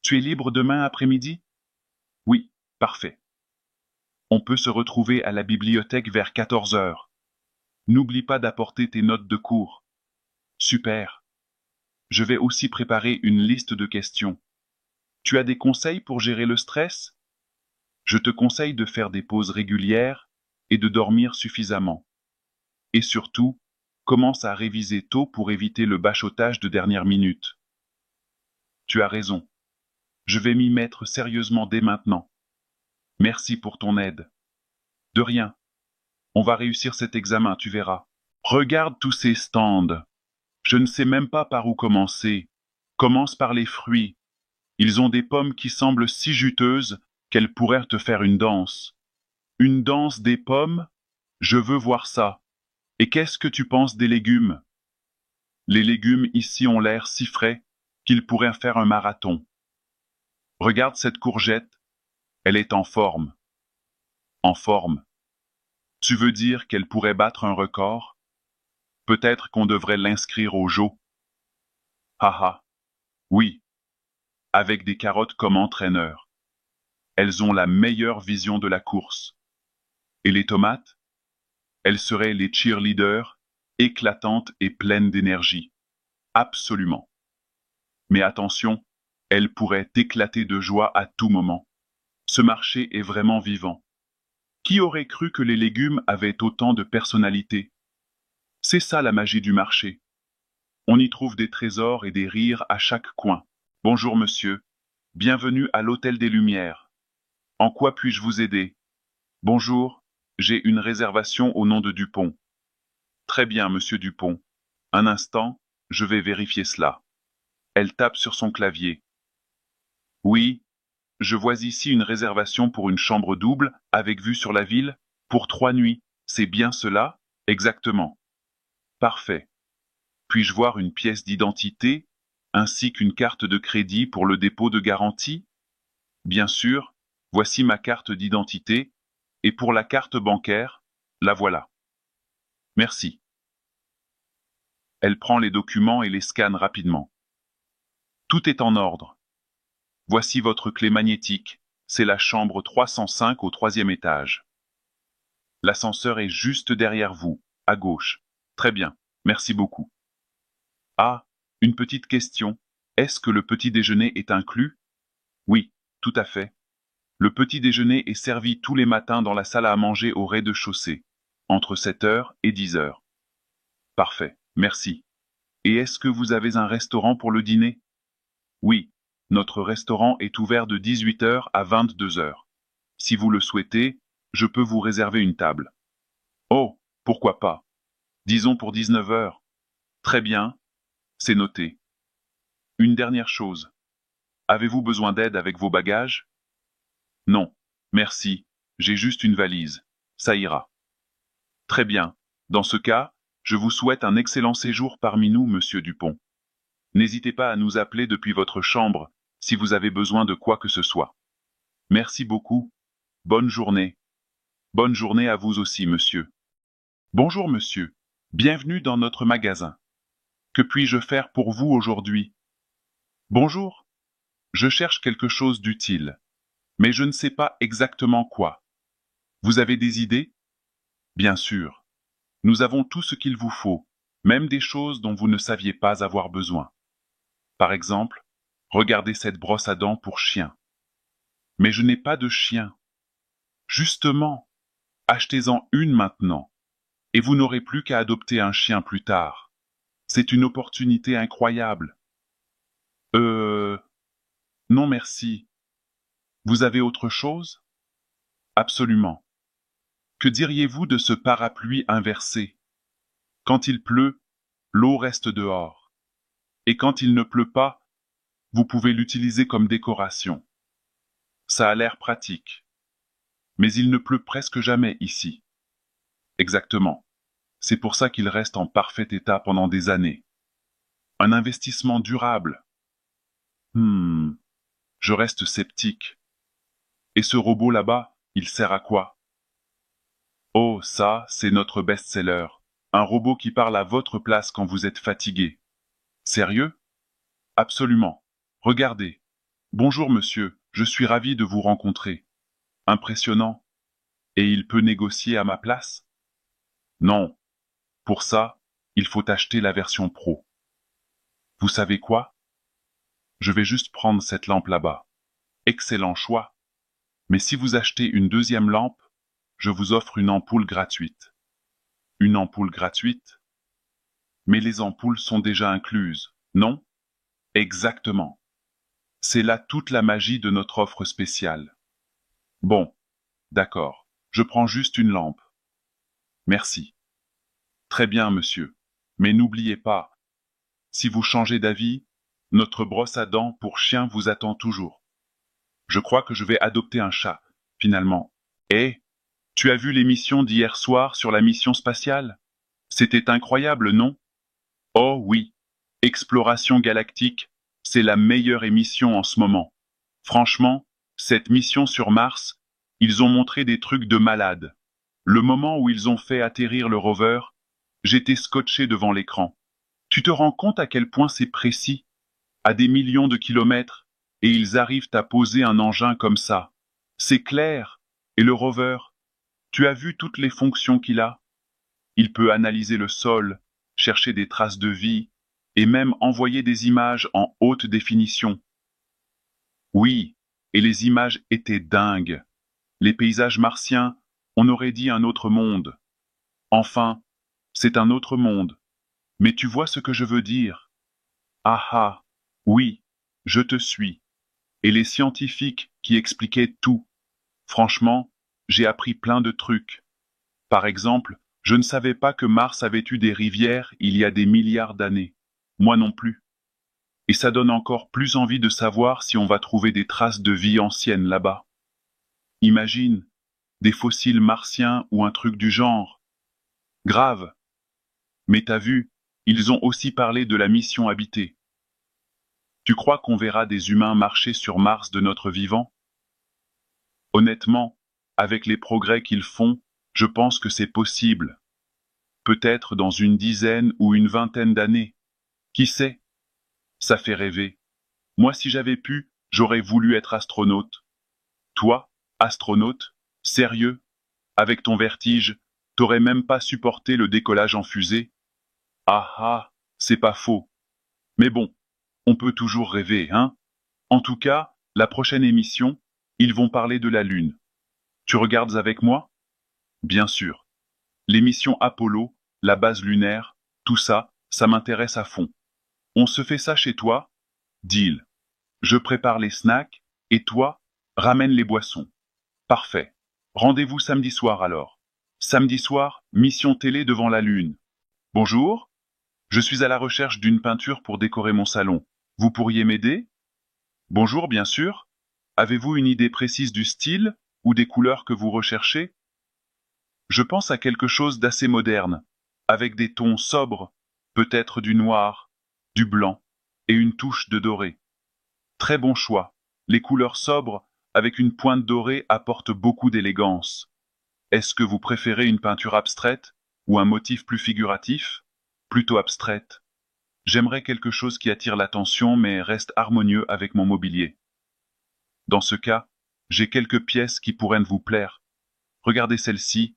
Speaker 11: Tu es libre demain après-midi? Oui, parfait. On peut se retrouver à la bibliothèque vers 14 heures. N'oublie pas d'apporter tes notes de cours. Super. Je vais aussi préparer une liste de questions. Tu as des conseils pour gérer le stress? Je te conseille de faire des pauses régulières et de dormir suffisamment. Et surtout, commence à réviser tôt pour éviter le bachotage de dernière minute. Tu as raison. Je vais m'y mettre sérieusement dès maintenant. Merci pour ton aide. De rien. On va réussir cet examen, tu verras. Regarde tous ces stands. Je ne sais même pas par où commencer. Commence par les fruits. Ils ont des pommes qui semblent si juteuses qu'elles pourraient te faire une danse. Une danse des pommes? Je veux voir ça. Et qu'est-ce que tu penses des légumes? Les légumes ici ont l'air si frais qu'ils pourraient faire un marathon. Regarde cette courgette. Elle est en forme. En forme. Tu veux dire qu'elle pourrait battre un record? Peut-être qu'on devrait l'inscrire au JO. Haha. Oui. Avec des carottes comme entraîneur. Elles ont la meilleure vision de la course. Et les tomates? Elles seraient les cheerleaders, éclatantes et pleines d'énergie. Absolument. Mais attention, elles pourraient éclater de joie à tout moment. Ce marché est vraiment vivant. Qui aurait cru que les légumes avaient autant de personnalité? C'est ça la magie du marché. On y trouve des trésors et des rires à chaque coin. Bonjour monsieur. Bienvenue à l'Hôtel des Lumières. En quoi puis-je vous aider? Bonjour, j'ai une réservation au nom de Dupont. Très bien, monsieur Dupont. Un instant, je vais vérifier cela. Elle tape sur son clavier. Oui, je vois ici une réservation pour une chambre double avec vue sur la ville pour 3 nuits. C'est bien cela? Exactement. Parfait. Puis-je voir une pièce d'identité ainsi qu'une carte de crédit pour le dépôt de garantie? Bien sûr, voici ma carte d'identité, et pour la carte bancaire, la voilà. Merci. Elle prend les documents et les scanne rapidement. Tout est en ordre. Voici votre clé magnétique, c'est la chambre 305 au 3e étage. L'ascenseur est juste derrière vous, à gauche. Très bien, merci beaucoup. Ah, une petite question. Est-ce que le petit déjeuner est inclus? Oui, tout à fait. Le petit déjeuner est servi tous les matins dans la salle à manger au rez-de-chaussée, entre 7h et 10h. Parfait, merci. Et est-ce que vous avez un restaurant pour le dîner? Oui, notre restaurant est ouvert de 18h à 22h. Si vous le souhaitez, je peux vous réserver une table. Oh, pourquoi pas? Disons pour 19h. Très bien, c'est noté. Une dernière chose. Avez-vous besoin d'aide avec vos bagages? Non, merci, j'ai juste une valise. Ça ira. Très bien. Dans ce cas, je vous souhaite un excellent séjour parmi nous, monsieur Dupont. N'hésitez pas à nous appeler depuis votre chambre si vous avez besoin de quoi que ce soit. Merci beaucoup. Bonne journée. Bonne journée à vous aussi, monsieur. Bonjour, monsieur. Bienvenue dans notre magasin. Que puis-je faire pour vous aujourd'hui? Bonjour. Je cherche quelque chose d'utile, mais je ne sais pas exactement quoi. Vous avez des idées? Bien sûr. Nous avons tout ce qu'il vous faut, même des choses dont vous ne saviez pas avoir besoin. Par exemple, regardez cette brosse à dents pour chien. Mais je n'ai pas de chien. Justement, achetez-en une maintenant, et vous n'aurez plus qu'à adopter un chien plus tard. C'est une opportunité incroyable. Non merci. Vous avez autre chose? Absolument. Que diriez-vous de ce parapluie inversé? Quand il pleut, l'eau reste dehors. Et quand il ne pleut pas, vous pouvez l'utiliser comme décoration. Ça a l'air pratique. Mais il ne pleut presque jamais ici. Exactement. C'est pour ça qu'il reste en parfait état pendant des années. Un investissement durable. Je reste sceptique. Et ce robot là-bas, il sert à quoi? Oh, ça, c'est notre best-seller. Un robot qui parle à votre place quand vous êtes fatigué. Sérieux? Absolument. Regardez. Bonjour monsieur, je suis ravi de vous rencontrer. Impressionnant. Et il peut négocier à ma place? Non. Pour ça, il faut acheter la version pro. Vous savez quoi? Je vais juste prendre cette lampe là-bas. Excellent choix. Mais si vous achetez une deuxième lampe, je vous offre une ampoule gratuite. Une ampoule gratuite? Mais les ampoules sont déjà incluses, non? Exactement. C'est là toute la magie de notre offre spéciale. Bon, d'accord, je prends juste une lampe. Merci. Très bien, monsieur. Mais n'oubliez pas, si vous changez d'avis, notre brosse à dents pour chien vous attend toujours. Je crois que je vais adopter un chat, finalement. Eh, tu as vu l'émission d'hier soir sur la mission spatiale? C'était incroyable, non? Oh oui, Exploration Galactique, c'est la meilleure émission en ce moment. Franchement, cette mission sur Mars, ils ont montré des trucs de malade. Le moment où ils ont fait atterrir le rover, j'étais scotché devant l'écran. Tu te rends compte à quel point c'est précis? À des millions de kilomètres, et ils arrivent à poser un engin comme ça. C'est clair. Et le rover, tu as vu toutes les fonctions qu'il a? Il peut analyser le sol, chercher des traces de vie, et même envoyer des images en haute définition. Oui, et les images étaient dingues. Les paysages martiens, on aurait dit un autre monde. Enfin, c'est un autre monde. Mais tu vois ce que je veux dire? Ah ah, oui, je te suis. Et les scientifiques qui expliquaient tout. Franchement, j'ai appris plein de trucs. Par exemple, je ne savais pas que Mars avait eu des rivières il y a des milliards d'années. Moi non plus. Et ça donne encore plus envie de savoir si on va trouver des traces de vie ancienne là-bas. Imagine, des fossiles martiens ou un truc du genre. Grave. Mais t'as vu, ils ont aussi parlé de la mission habitée. Tu crois qu'on verra des humains marcher sur Mars de notre vivant? Honnêtement, avec les progrès qu'ils font, je pense que c'est possible. Peut-être dans une dizaine ou une vingtaine d'années. Qui sait? Ça fait rêver. Moi, si j'avais pu, j'aurais voulu être astronaute. Toi, astronaute? Sérieux? Avec ton vertige, t'aurais même pas supporté le décollage en fusée? Ah ah, c'est pas faux. Mais bon, on peut toujours rêver, hein? En tout cas, la prochaine émission, ils vont parler de la Lune. Tu regardes avec moi? Bien sûr. L'émission Apollo, la base lunaire, tout ça, ça m'intéresse à fond. On se fait ça chez toi? Deal. Je prépare les snacks, et toi, ramène les boissons. Parfait. Rendez-vous samedi soir alors. Samedi soir, mission télé devant la Lune. Bonjour. Je suis à la recherche d'une peinture pour décorer mon salon. Vous pourriez m'aider? Bonjour, bien sûr. Avez-vous une idée précise du style ou des couleurs que vous recherchez? Je pense à quelque chose d'assez moderne, avec des tons sobres, peut-être du noir, du blanc et une touche de doré. Très bon choix. Les couleurs sobres avec une pointe dorée apportent beaucoup d'élégance. Est-ce que vous préférez une peinture abstraite ou un motif plus figuratif? Plutôt abstraite. J'aimerais quelque chose qui attire l'attention mais reste harmonieux avec mon mobilier. Dans ce cas, j'ai quelques pièces qui pourraient vous plaire. Regardez celle-ci,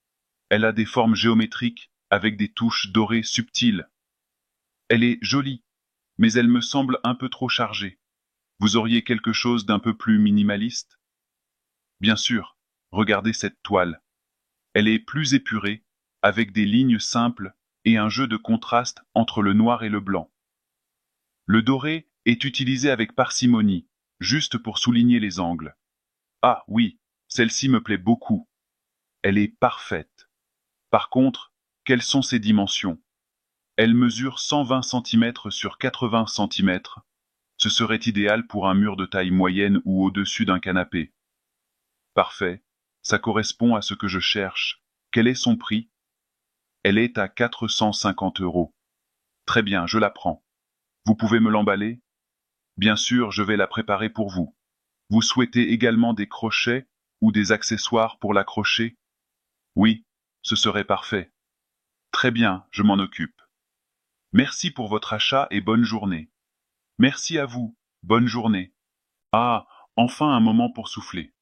Speaker 11: elle a des formes géométriques avec des touches dorées subtiles. Elle est jolie, mais elle me semble un peu trop chargée. Vous auriez quelque chose d'un peu plus minimaliste? Bien sûr, regardez cette toile. Elle est plus épurée, avec des lignes simples et un jeu de contraste entre le noir et le blanc. Le doré est utilisé avec parcimonie, juste pour souligner les angles. Ah oui, celle-ci me plaît beaucoup. Elle est parfaite. Par contre, quelles sont ses dimensions? Elle mesure 120 cm sur 80 cm. Ce serait idéal pour un mur de taille moyenne ou au-dessus d'un canapé. Parfait. Ça correspond à ce que je cherche. Quel est son prix? Elle est à 450 €. Très bien, je la prends. Vous pouvez me l'emballer? Bien sûr, je vais la préparer pour vous. Vous souhaitez également des crochets ou des accessoires pour l'accrocher? Oui, ce serait parfait. Très bien, je m'en occupe. Merci pour votre achat et bonne journée. Merci à vous, bonne journée. Ah, enfin un moment pour souffler.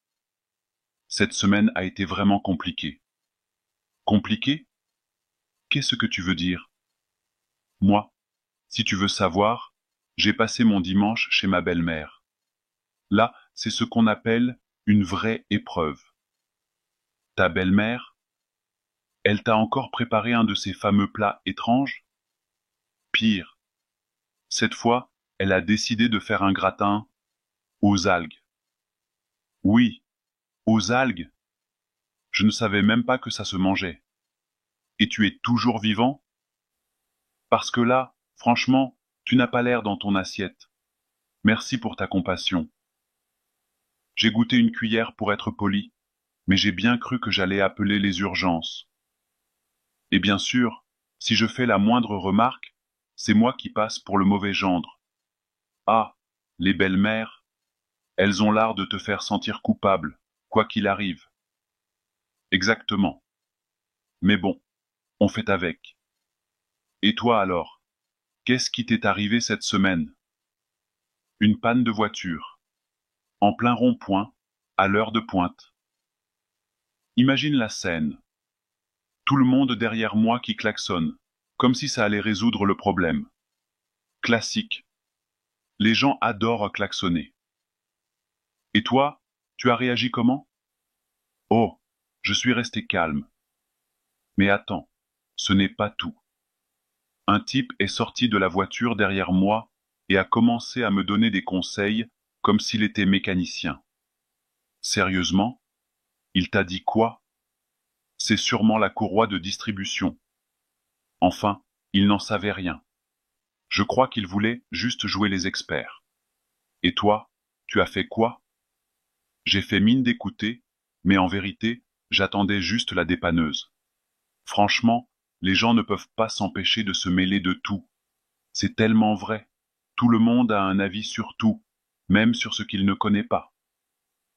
Speaker 11: Cette semaine a été vraiment compliquée. Compliquée? Qu'est-ce que tu veux dire? Moi, si tu veux savoir, j'ai passé mon dimanche chez ma belle-mère. Là, c'est ce qu'on appelle une vraie épreuve. Ta belle-mère, elle t'a encore préparé un de ces fameux plats étranges? Pire, cette fois, elle a décidé de faire un gratin aux algues. Oui, aux algues. Je ne savais même pas que ça se mangeait. Et tu es toujours vivant? Parce que là, franchement, tu n'as pas l'air dans ton assiette. Merci pour ta compassion. J'ai goûté une cuillère pour être poli, mais j'ai bien cru que j'allais appeler les urgences. Et bien sûr, si je fais la moindre remarque, c'est moi qui passe pour le mauvais gendre. Ah, les belles-mères, elles ont l'art de te faire sentir coupable, quoi qu'il arrive. Exactement. Mais bon, on fait avec. Et toi alors, qu'est-ce qui t'est arrivé cette semaine? Une panne de voiture. En plein rond-point, à l'heure de pointe. Imagine la scène. Tout le monde derrière moi qui klaxonne, comme si ça allait résoudre le problème. Classique. Les gens adorent klaxonner. Et toi, tu as réagi comment? Oh, je suis resté calme. Mais attends, ce n'est pas tout. Un type est sorti de la voiture derrière moi et a commencé à me donner des conseils comme s'il était mécanicien. Sérieusement? Il t'a dit quoi? C'est sûrement la courroie de distribution. Enfin, il n'en savait rien. Je crois qu'il voulait juste jouer les experts. Et toi, tu as fait quoi? J'ai fait mine d'écouter, mais en vérité, j'attendais juste la dépanneuse. Franchement, les gens ne peuvent pas s'empêcher de se mêler de tout. C'est tellement vrai. Tout le monde a un avis sur tout, même sur ce qu'il ne connaît pas.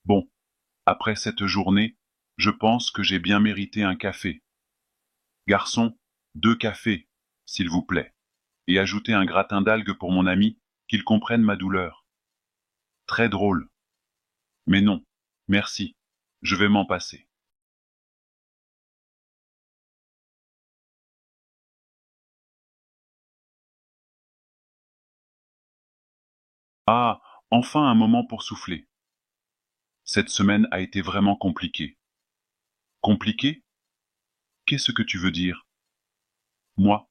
Speaker 11: Bon, après cette journée, je pense que j'ai bien mérité un café. Garçon, 2 cafés, s'il vous plaît. Et ajoutez un gratin d'algues pour mon ami, qu'il comprenne ma douleur. Très drôle. Mais non, merci, je vais m'en passer. Ah, enfin un moment pour souffler. Cette semaine a été vraiment compliquée. Compliquée? Qu'est-ce que tu veux dire? Moi,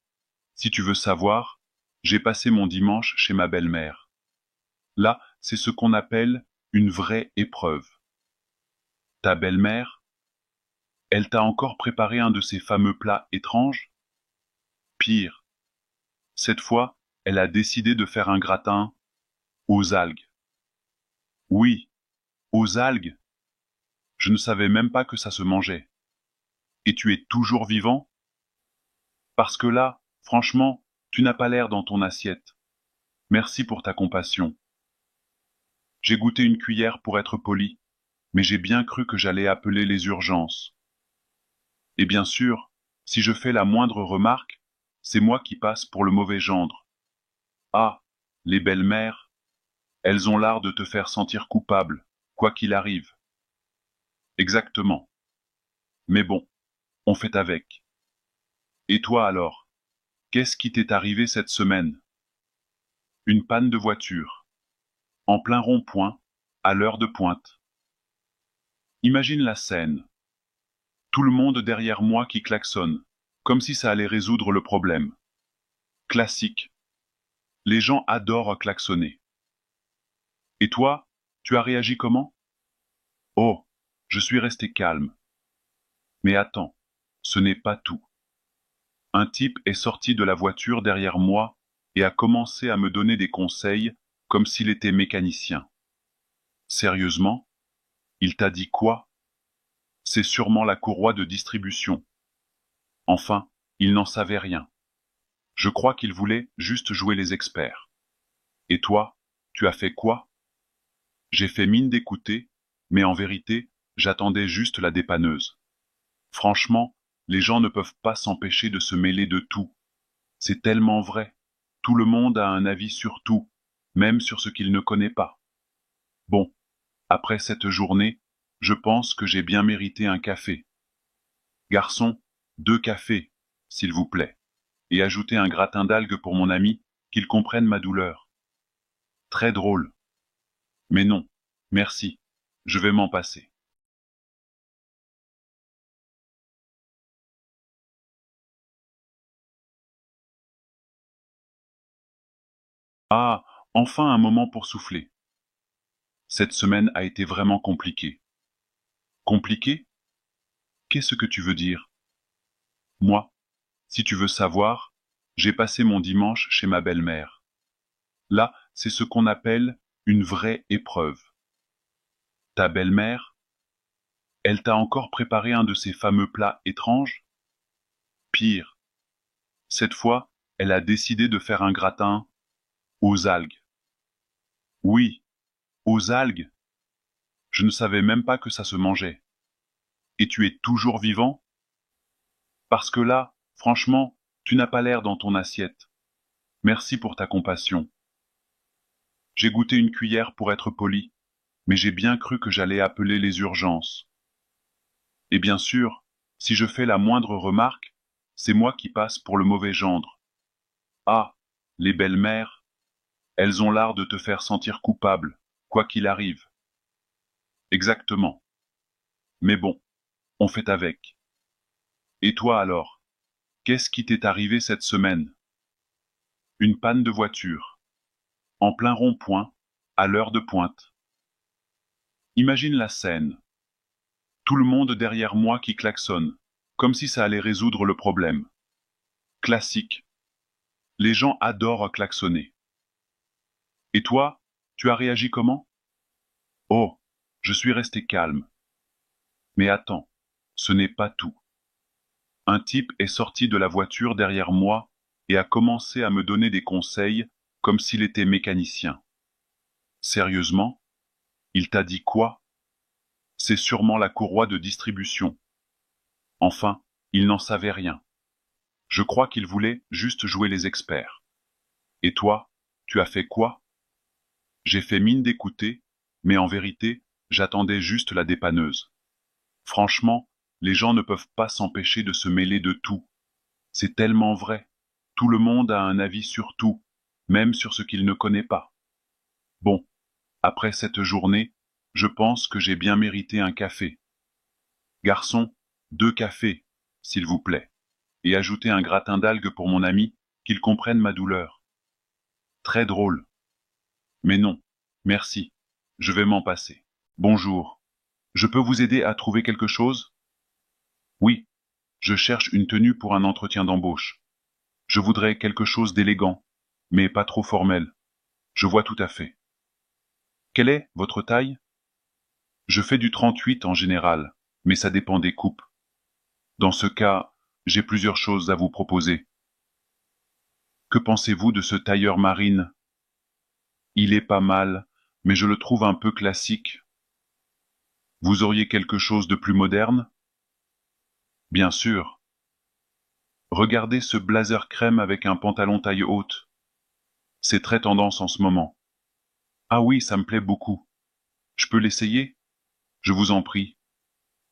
Speaker 11: si tu veux savoir, j'ai passé mon dimanche chez ma belle-mère. Là, c'est ce qu'on appelle une vraie épreuve. Ta belle-mère, elle t'a encore préparé un de ces fameux plats étranges? Pire, cette fois, elle a décidé de faire un gratin aux algues. Oui, aux algues. Je ne savais même pas que ça se mangeait. Et tu es toujours vivant? Parce que là, franchement, tu n'as pas l'air dans ton assiette. Merci pour ta compassion. J'ai goûté une cuillère pour être poli, mais j'ai bien cru que j'allais appeler les urgences. Et bien sûr, si je fais la moindre remarque, c'est moi qui passe pour le mauvais gendre. Ah, les belles-mères, elles ont l'art de te faire sentir coupable, quoi qu'il arrive. Exactement. Mais bon, on fait avec. Et toi alors, qu'est-ce qui t'est arrivé cette semaine? Une panne de voiture. En plein rond-point, à l'heure de pointe. Imagine la scène. Tout le monde derrière moi qui klaxonne, comme si ça allait résoudre le problème. Classique. Les gens adorent klaxonner. Et toi, tu as réagi comment? Oh, je suis resté calme. Mais attends, ce n'est pas tout. Un type est sorti de la voiture derrière moi et a commencé à me donner des conseils comme s'il était mécanicien. Sérieusement? Il t'a dit quoi? C'est sûrement la courroie de distribution. Enfin, il n'en savait rien. Je crois qu'il voulait juste jouer les experts. Et toi, tu as fait quoi? J'ai fait mine d'écouter, mais en vérité, j'attendais juste la dépanneuse. Franchement, les gens ne peuvent pas s'empêcher de se mêler de tout. C'est tellement vrai. Tout le monde a un avis sur tout, même sur ce qu'il ne connaît pas. Bon, après cette journée, je pense que j'ai bien mérité un café. Garçon, 2 cafés, s'il vous plaît. Et ajoutez un gratin d'algues pour mon ami, qu'il comprenne ma douleur. Très drôle. Mais non, merci, je vais m'en passer. Ah, enfin un moment pour souffler. Cette semaine a été vraiment compliquée. Compliquée? Qu'est-ce que tu veux dire? Moi, si tu veux savoir, j'ai passé mon dimanche chez ma belle-mère. Là, c'est ce qu'on appelle une vraie épreuve. Ta belle-mère, elle t'a encore préparé un de ces fameux plats étranges? Pire, cette fois, elle a décidé de faire un gratin aux algues. Oui, aux algues. Je ne savais même pas que ça se mangeait. Et tu es toujours vivant? Parce que là, franchement, tu n'as pas l'air dans ton assiette. Merci pour ta compassion. J'ai goûté une cuillère pour être poli, mais j'ai bien cru que j'allais appeler les urgences. Et bien sûr, si je fais la moindre remarque, c'est moi qui passe pour le mauvais gendre. Ah, les belles-mères, elles ont l'art de te faire sentir coupable, quoi qu'il arrive. Exactement. Mais bon, on fait avec. Et toi alors, qu'est-ce qui t'est arrivé cette semaine? Une panne de voiture. En plein rond-point, à l'heure de pointe. Imagine la scène. Tout le monde derrière moi qui klaxonne, comme si ça allait résoudre le problème. Classique. Les gens adorent klaxonner. Et toi, tu as réagi comment? Oh, je suis resté calme. Mais attends, ce n'est pas tout. Un type est sorti de la voiture derrière moi et a commencé à me donner des conseils comme s'il était mécanicien. Sérieusement? Il t'a dit quoi? C'est sûrement la courroie de distribution. Enfin, il n'en savait rien. Je crois qu'il voulait juste jouer les experts. Et toi, tu as fait quoi? J'ai fait mine d'écouter, mais en vérité, j'attendais juste la dépanneuse. Franchement, les gens ne peuvent pas s'empêcher de se mêler de tout. C'est tellement vrai. Tout le monde a un avis sur tout, même sur ce qu'il ne connaît pas. Bon, après cette journée, je pense que j'ai bien mérité un café. Garçon, 2 cafés, s'il vous plaît. Et ajoutez un gratin d'algues pour mon ami, qu'il comprenne ma douleur. Très drôle. Mais non, merci, je vais m'en passer. Bonjour. Je peux vous aider à trouver quelque chose? Oui, je cherche une tenue pour un entretien d'embauche. Je voudrais quelque chose d'élégant, mais pas trop formel. Je vois tout à fait. Quelle est votre taille? Je fais du 38 en général, mais ça dépend des coupes. Dans ce cas, j'ai plusieurs choses à vous proposer. Que pensez-vous de ce tailleur marine? Il est pas mal, mais je le trouve un peu classique. Vous auriez quelque chose de plus moderne? Bien sûr. Regardez ce blazer crème avec un pantalon taille haute. C'est très tendance en ce moment. Ah oui, ça me plaît beaucoup. Je peux l'essayer? Je vous en prie.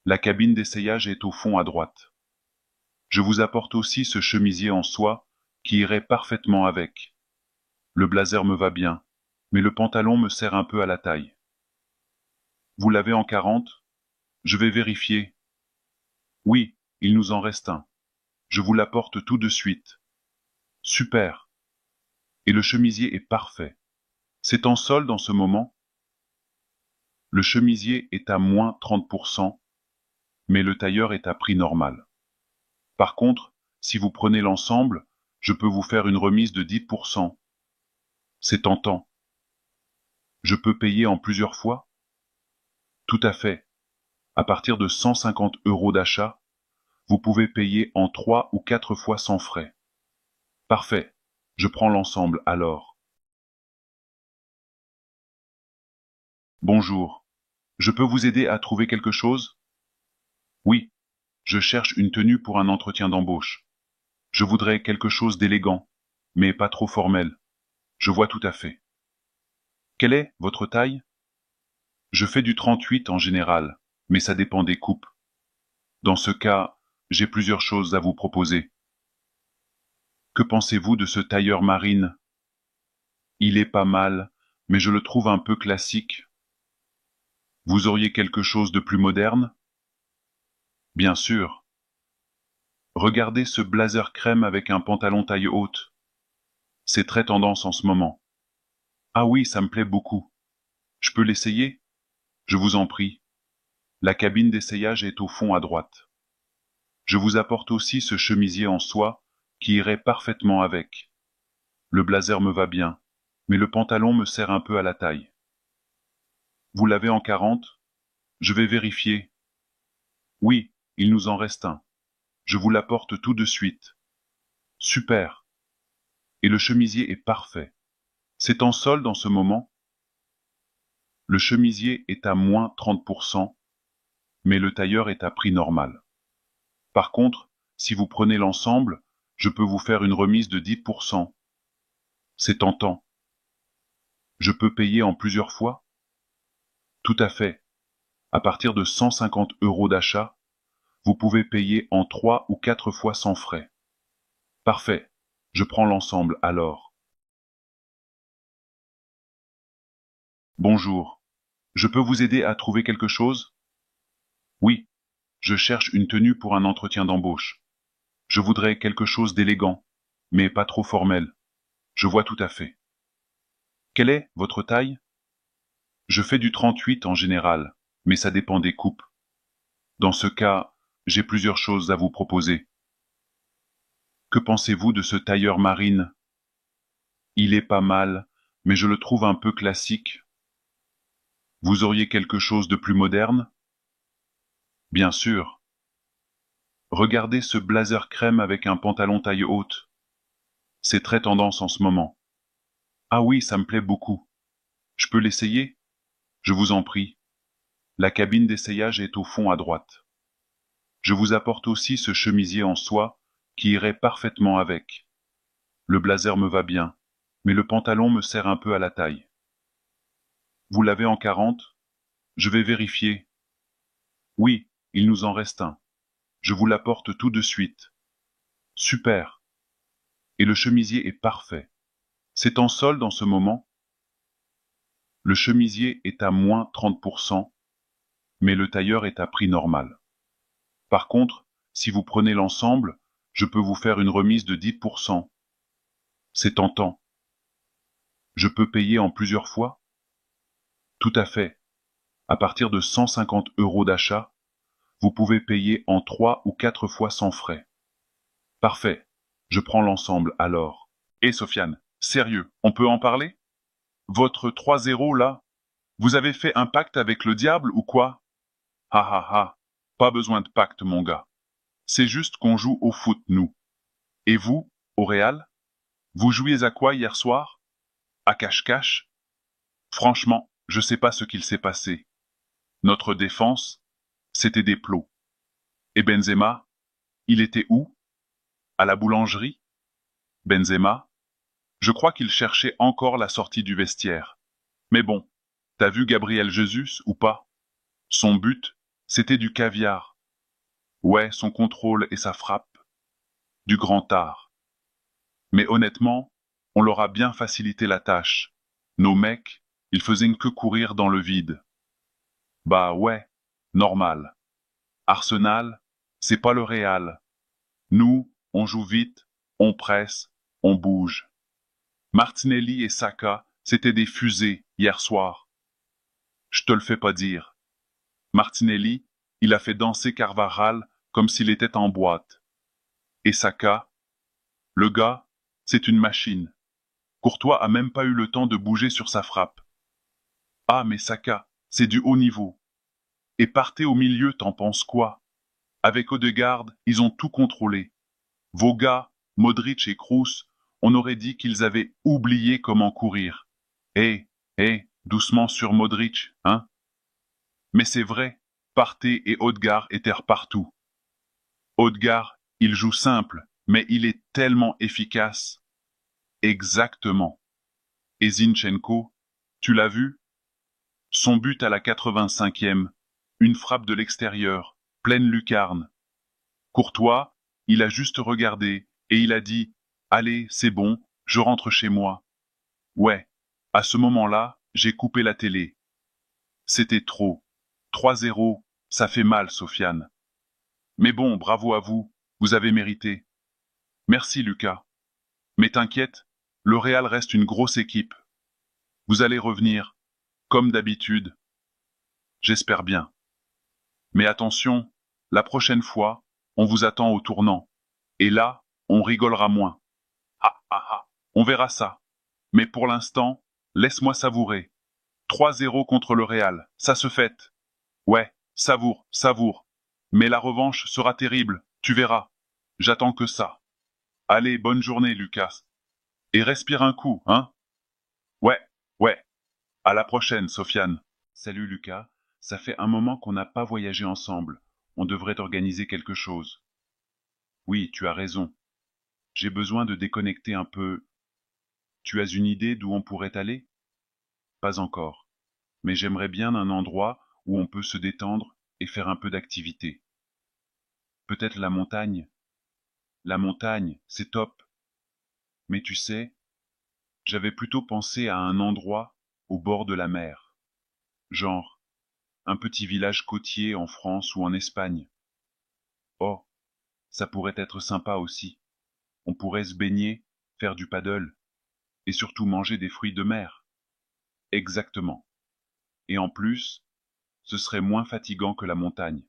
Speaker 11: La cabine d'essayage est au fond à droite. Je vous apporte aussi ce chemisier en soie qui irait parfaitement avec. Le blazer me va bien, mais le pantalon me serre un peu à la taille. Vous l'avez en 40? Je vais vérifier. Oui, il nous en reste un. Je vous l'apporte tout de suite. Super. Et le chemisier est parfait. C'est en solde en ce moment? Le chemisier est à moins 30%, mais le tailleur est à prix normal. Par contre, si vous prenez l'ensemble, je peux vous faire une remise de 10%. C'est tentant. Je peux payer en plusieurs fois? Tout à fait. À partir de 150 € d'achat, vous pouvez payer en 3 ou 4 fois sans frais. Parfait, je prends l'ensemble alors. Bonjour, je peux vous aider à trouver quelque chose? Oui, je cherche une tenue pour un entretien d'embauche. Je voudrais quelque chose d'élégant, mais pas trop formel. Je vois tout à fait. Quelle est votre taille? Je fais du 38 en général, mais ça dépend des coupes. Dans ce cas, j'ai plusieurs choses à vous proposer. Que pensez-vous de ce tailleur marine? Il est pas mal, mais je le trouve un peu classique. Vous auriez quelque chose de plus moderne? Bien sûr. Regardez ce blazer crème avec un pantalon taille haute. C'est très tendance en ce moment. Ah oui, ça me plaît beaucoup. Je peux l'essayer? Je vous en prie. La cabine d'essayage est au fond à droite. Je vous apporte aussi ce chemisier en soie qui irait parfaitement avec. Le blazer me va bien, mais le pantalon me serre un peu à la taille. Vous l'avez en 40? Je vais vérifier. Oui, il nous en reste un. Je vous l'apporte tout de suite. Super. Et le chemisier est parfait. C'est en solde en ce moment? Le chemisier est à moins 30%, mais le tailleur est à prix normal. Par contre, si vous prenez l'ensemble, je peux vous faire une remise de 10%. C'est tentant. Je peux payer en plusieurs fois? Tout à fait. À partir de 150 € d'achat, vous pouvez payer en 3 ou 4 fois sans frais. Parfait. Je prends l'ensemble alors. Bonjour. Je peux vous aider à trouver quelque chose? Oui. Je cherche une tenue pour un entretien d'embauche. Je voudrais quelque chose d'élégant, mais pas trop formel. Je vois tout à fait. Quelle est votre taille? Je fais du 38 en général, mais ça dépend des coupes. Dans ce cas, j'ai plusieurs choses à vous proposer. Que pensez-vous de ce tailleur marine? Il est pas mal, mais je le trouve un peu classique. Vous auriez quelque chose de plus moderne? Bien sûr. Regardez ce blazer crème avec un pantalon taille haute. C'est très tendance en ce moment. Ah oui, ça me plaît beaucoup. Je peux l'essayer? Je vous en prie. La cabine d'essayage est au fond à droite. Je vous apporte aussi ce chemisier en soie qui irait parfaitement avec. Le blazer me va bien, mais le pantalon me serre un peu à la taille. Vous l'avez en 40? Je vais vérifier. Oui, il nous en reste un. Je vous l'apporte tout de suite. Super. Et le chemisier est parfait. C'est en solde en ce moment? Le chemisier est à moins 30%, mais le tailleur est à prix normal. Par contre, si vous prenez l'ensemble, je peux vous faire une remise de 10%. C'est tentant. Je peux payer en plusieurs fois? Tout à fait. À partir de 150 € d'achat, vous pouvez payer en 3 ou 4 fois sans frais. Parfait. Je prends l'ensemble alors. Et Sofiane, sérieux, on peut en parler? Votre 3-0 là, vous avez fait un pacte avec le diable ou quoi? Ha ha ha, pas besoin de pacte mon gars. C'est juste qu'on joue au foot nous. Et vous, au Real? Vous jouiez à quoi hier soir? À cache-cache? Franchement, je sais pas ce qu'il s'est passé. Notre défense, c'était des plots. Et Benzema, il était où? À la boulangerie? Benzema? Je crois qu'il cherchait encore la sortie du vestiaire. Mais bon, t'as vu Gabriel Jesus ou pas? Son but, c'était du caviar. Ouais, son contrôle et sa frappe. Du grand art. Mais honnêtement, on leur a bien facilité la tâche. Nos mecs, ils faisaient que courir dans le vide. Bah ouais, normal. Arsenal, c'est pas le Real. Nous, on joue vite, on presse, on bouge. Martinelli et Saka, c'était des fusées hier soir. Je te le fais pas dire. Martinelli, il a fait danser Carvajal comme s'il était en boîte. Et Saka, le gars, c'est une machine. Courtois a même pas eu le temps de bouger sur sa frappe. Ah mais Saka, c'est du haut niveau. Et partez au milieu, t'en penses quoi? Avec Odegaard, ils ont tout contrôlé. Vos gars, Modric et Kroos, on aurait dit qu'ils avaient oublié comment courir. Doucement sur Modric, hein? Mais c'est vrai, Partey et Odegaard étaient partout. Odegaard, il joue simple, mais il est tellement efficace. Exactement. Et Zinchenko, tu l'as vu? Son but à la 85e, une frappe de l'extérieur, pleine lucarne. Courtois, il a juste regardé, et il a dit « Allez, c'est bon, je rentre chez moi ». Ouais, à ce moment-là, j'ai coupé la télé. C'était trop. 3-0, ça fait mal, Sofiane. Mais bon, bravo à vous, vous avez mérité. Merci, Lucas. Mais t'inquiète, le Real reste une grosse équipe. Vous allez revenir, comme d'habitude. J'espère bien. Mais attention, la prochaine fois, on vous attend au tournant. Et là, on rigolera moins. On verra ça. Mais pour l'instant, laisse-moi savourer. 3-0 contre le Real, ça se fête. Ouais, savoure, savoure. Mais la revanche sera terrible, tu verras. J'attends que ça. Allez, bonne journée, Lucas. Et respire un coup, hein? Ouais. À la prochaine, Sofiane. Salut, Lucas. Ça fait un moment qu'on n'a pas voyagé ensemble. On devrait organiser quelque chose. Oui, tu as raison. J'ai besoin de déconnecter un peu. Tu as une idée d'où on pourrait aller? Pas encore. Mais j'aimerais bien un endroit où on peut se détendre et faire un peu d'activité. Peut-être la montagne. La montagne, c'est top. Mais tu sais, j'avais plutôt pensé à un endroit au bord de la mer. Genre, un petit village côtier en France ou en Espagne. Oh, ça pourrait être sympa aussi. On pourrait se baigner, faire du paddle, et surtout manger des fruits de mer. Exactement. Et en plus, ce serait moins fatigant que la montagne.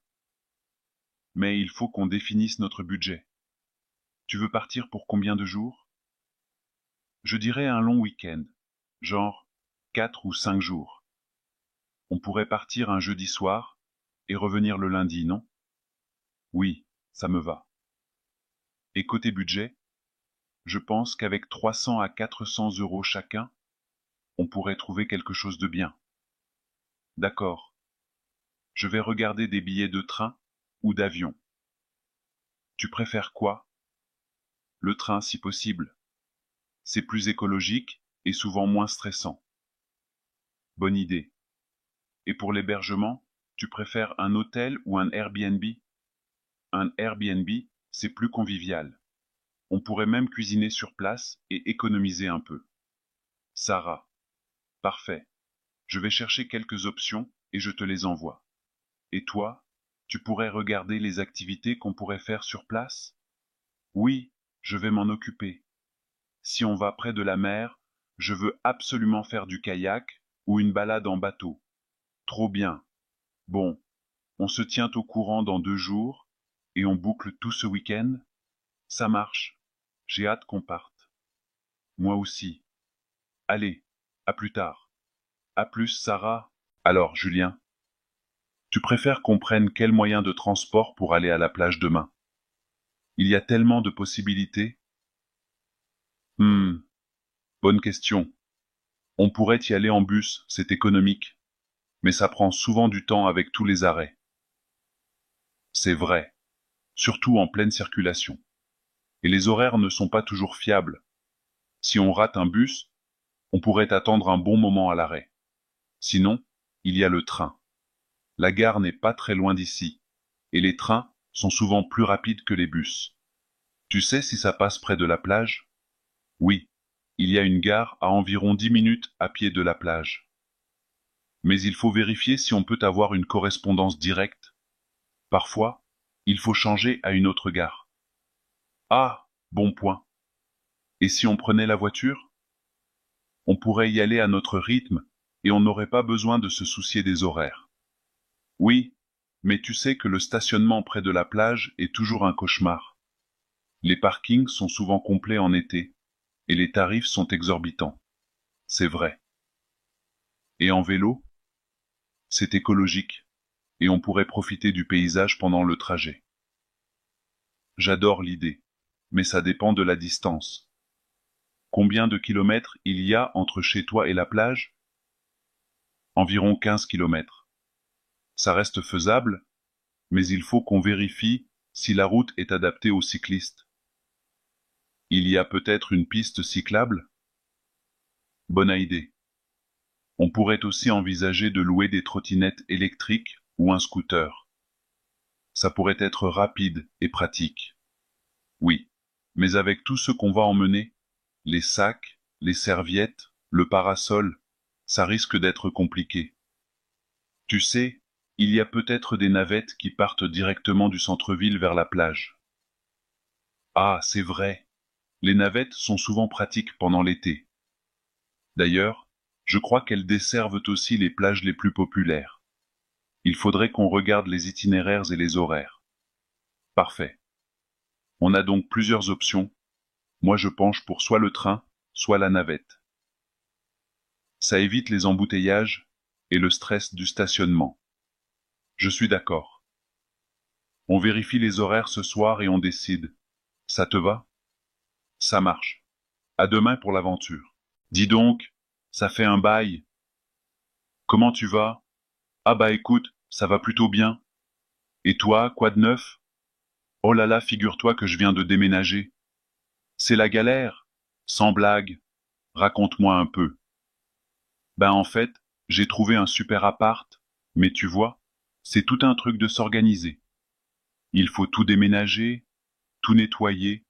Speaker 11: Mais il faut qu'on définisse notre budget. Tu veux partir pour combien de jours? Je dirais un long week-end, genre 4 ou 5 jours. On pourrait partir un jeudi soir et revenir le lundi, non? Oui, ça me va. Et côté budget, je pense qu'avec 300 à 400 € chacun, on pourrait trouver quelque chose de bien. D'accord. Je vais regarder des billets de train ou d'avion. Tu préfères quoi? Le train si possible. C'est plus écologique et souvent moins stressant. Bonne idée. Et pour l'hébergement, tu préfères un hôtel ou un Airbnb? Un Airbnb, c'est plus convivial. On pourrait même cuisiner sur place et économiser un peu. Sarah. Parfait. Je vais chercher quelques options et je te les envoie. Et toi, tu pourrais regarder les activités qu'on pourrait faire sur place? Oui, je vais m'en occuper. Si on va près de la mer, je veux absolument faire du kayak ou une balade en bateau. Trop bien. Bon, on se tient au courant dans 2 jours et on boucle tout ce week-end? Ça marche. J'ai hâte qu'on parte. Moi aussi. Allez, à plus tard. À plus, Sarah. Alors, Julien, tu préfères qu'on prenne quel moyen de transport pour aller à la plage demain? Il y a tellement de possibilités. Bonne question. On pourrait y aller en bus, c'est économique, mais ça prend souvent du temps avec tous les arrêts. C'est vrai, surtout en pleine circulation. Et les horaires ne sont pas toujours fiables. Si on rate un bus, on pourrait attendre un bon moment à l'arrêt. Sinon, il y a le train. La gare n'est pas très loin d'ici, et les trains sont souvent plus rapides que les bus. Tu sais si ça passe près de la plage? Oui, il y a une gare à environ 10 minutes à pied de la plage. Mais il faut vérifier si on peut avoir une correspondance directe. Parfois, il faut changer à une autre gare. Ah, bon point. Et si on prenait la voiture? On pourrait y aller à notre rythme et on n'aurait pas besoin de se soucier des horaires. Oui, mais tu sais que le stationnement près de la plage est toujours un cauchemar. Les parkings sont souvent complets en été, et les tarifs sont exorbitants. C'est vrai. Et en vélo? C'est écologique. et on pourrait profiter du paysage pendant le trajet. J'adore l'idée, mais ça dépend de la distance. Combien de kilomètres il y a entre chez toi et la plage? Environ 15 kilomètres. Ça reste faisable, mais il faut qu'on vérifie si la route est adaptée aux cyclistes. Il y a peut-être une piste cyclable? Bonne idée. On pourrait aussi envisager de louer des trottinettes électriques ou un scooter. Ça pourrait être rapide et pratique. Oui, mais avec tout ce qu'on va emmener, les sacs, les serviettes, le parasol, ça risque d'être compliqué. Tu sais, il y a peut-être des navettes qui partent directement du centre-ville vers la plage. Ah, c'est vrai. Les navettes sont souvent pratiques pendant l'été. D'ailleurs, je crois qu'elles desservent aussi les plages les plus populaires. Il faudrait qu'on regarde les itinéraires et les horaires. Parfait. On a donc plusieurs options. Moi, je penche pour soit le train, soit la navette. Ça évite les embouteillages et le stress du stationnement. Je suis d'accord. On vérifie les horaires ce soir et on décide. Ça te va? Ça marche. À demain pour l'aventure. Dis donc, ça fait un bail. Comment tu vas? Ah bah écoute, ça va plutôt bien. Et toi, quoi de neuf? Oh là là, figure-toi que je viens de déménager. C'est la galère. Sans blague. Raconte-moi un peu. Ben en fait, j'ai trouvé un super appart, mais tu vois, c'est tout un truc de s'organiser. Il faut tout déménager, tout nettoyer,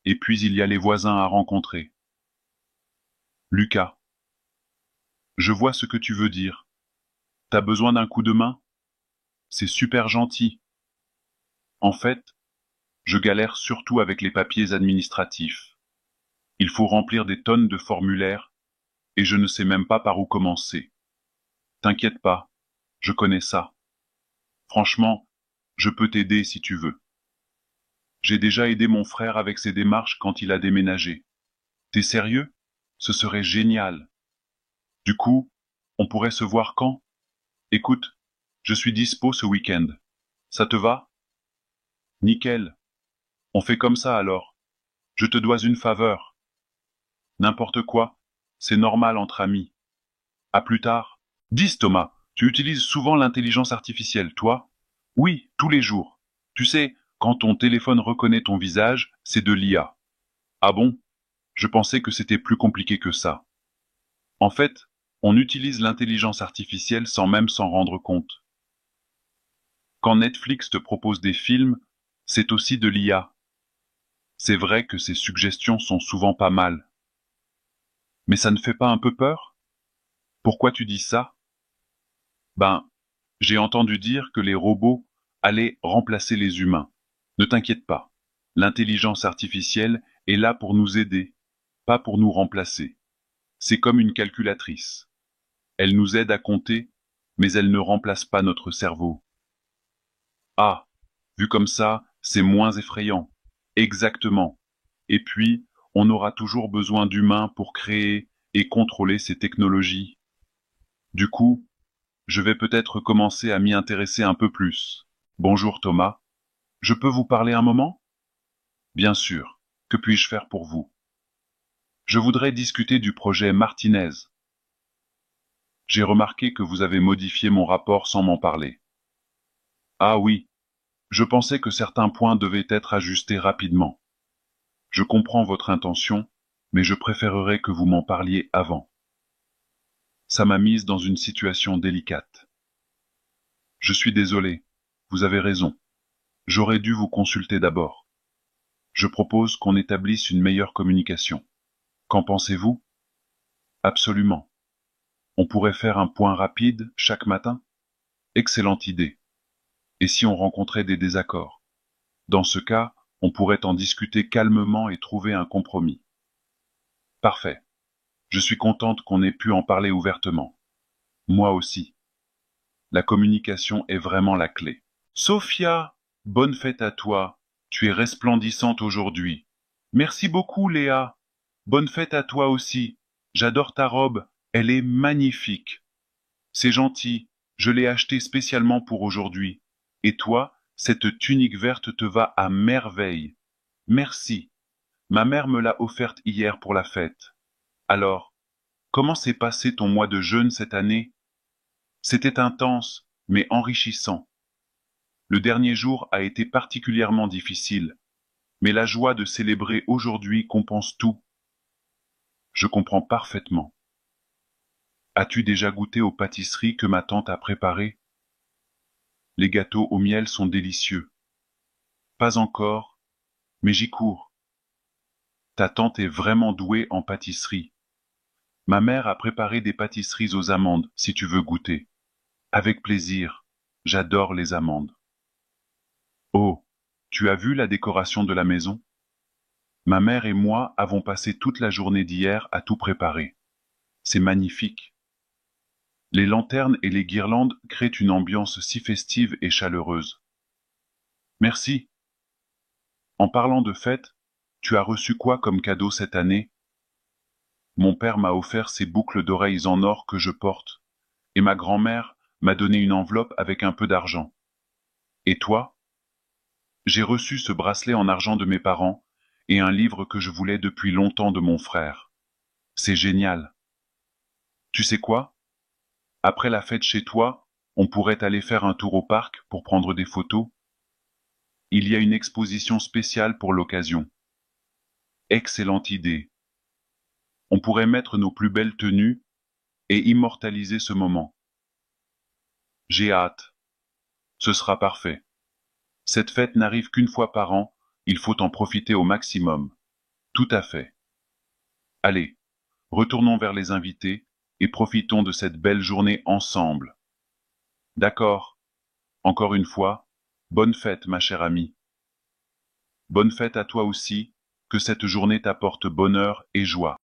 Speaker 11: et puis il y a les voisins à rencontrer. Lucas, je vois ce que tu veux dire. T'as besoin d'un coup de main? C'est super gentil. En fait, je galère surtout avec les papiers administratifs. Il faut remplir des tonnes de formulaires, et je ne sais même pas par où commencer. T'inquiète pas, je connais ça. Franchement, je peux t'aider si tu veux. J'ai déjà aidé mon frère avec ses démarches quand il a déménagé. T'es sérieux? Ce serait génial. Du coup, on pourrait se voir quand? Écoute, je suis dispo ce week-end. Ça te va? Nickel. On fait comme ça alors. Je te dois une faveur. N'importe quoi, c'est normal entre amis. À plus tard. Dis Thomas, tu utilises souvent l'intelligence artificielle, toi? Oui, tous les jours. Tu sais, quand ton téléphone reconnaît ton visage, c'est de l'IA. Ah bon? Je pensais que c'était plus compliqué que ça. En fait, on utilise l'intelligence artificielle sans même s'en rendre compte. Quand Netflix te propose des films, c'est aussi de l'IA. C'est vrai que ces suggestions sont souvent pas mal. Mais ça ne fait pas un peu peur? Pourquoi tu dis ça? Ben, j'ai entendu dire que les robots allaient remplacer les humains. Ne t'inquiète pas, l'intelligence artificielle est là pour nous aider, pas pour nous remplacer. C'est comme une calculatrice. Elle nous aide à compter, mais elle ne remplace pas notre cerveau. Ah, vu comme ça, c'est moins effrayant. Exactement. Et puis, on aura toujours besoin d'humains pour créer et contrôler ces technologies. Du coup, je vais peut-être commencer à m'y intéresser un peu plus. Bonjour Thomas. Je peux vous parler un moment? Bien sûr. Que puis-je faire pour vous? Je voudrais discuter du projet Martinez. J'ai remarqué que vous avez modifié mon rapport sans m'en parler. Ah oui, je pensais que certains points devaient être ajustés rapidement. Je comprends votre intention, mais je préférerais que vous m'en parliez avant. Ça m'a mise dans une situation délicate. Je suis désolé, vous avez raison. J'aurais dû vous consulter d'abord. Je propose qu'on établisse une meilleure communication. Qu'en pensez-vous? Absolument. On pourrait faire un point rapide chaque matin? Excellente idée. Et si on rencontrait des désaccords? Dans ce cas, on pourrait en discuter calmement et trouver un compromis. Parfait. Je suis contente qu'on ait pu en parler ouvertement. Moi aussi. La communication est vraiment la clé. Sophia, bonne fête à toi. Tu es resplendissante aujourd'hui. Merci beaucoup, Léa. Bonne fête à toi aussi. J'adore ta robe. Elle est magnifique. C'est gentil. Je l'ai acheté spécialement pour aujourd'hui. Et toi, cette tunique verte te va à merveille. Merci. Ma mère me l'a offerte hier pour la fête. Alors, comment s'est passé ton mois de jeûne cette année? C'était intense, mais enrichissant. Le dernier jour a été particulièrement difficile, mais la joie de célébrer aujourd'hui compense tout. Je comprends parfaitement. As-tu déjà goûté aux pâtisseries que ma tante a préparées? Les gâteaux au miel sont délicieux. Pas encore, mais j'y cours. Ta tante est vraiment douée en pâtisserie. Ma mère a préparé des pâtisseries aux amandes, si tu veux goûter. Avec plaisir, j'adore les amandes. Oh, tu as vu la décoration de la maison? Ma mère et moi avons passé toute la journée d'hier à tout préparer. C'est magnifique. Les lanternes et les guirlandes créent une ambiance si festive et chaleureuse. Merci. En parlant de fête, tu as reçu quoi comme cadeau cette année? Mon père m'a offert ces boucles d'oreilles en or que je porte, et ma grand-mère m'a donné une enveloppe avec un peu d'argent. Et toi? J'ai reçu ce bracelet en argent de mes parents et un livre que je voulais depuis longtemps de mon frère. C'est génial. Tu sais quoi? Après la fête chez toi, on pourrait aller faire un tour au parc pour prendre des photos. Il y a une exposition spéciale pour l'occasion. Excellente idée. On pourrait mettre nos plus belles tenues et immortaliser ce moment. J'ai hâte. Ce sera parfait. Cette fête n'arrive qu'une fois par an, il faut en profiter au maximum. Tout à fait. Allez, retournons vers les invités et profitons de cette belle journée ensemble. D'accord. Encore une fois, bonne fête, ma chère amie. Bonne fête à toi aussi, que cette journée t'apporte bonheur et joie.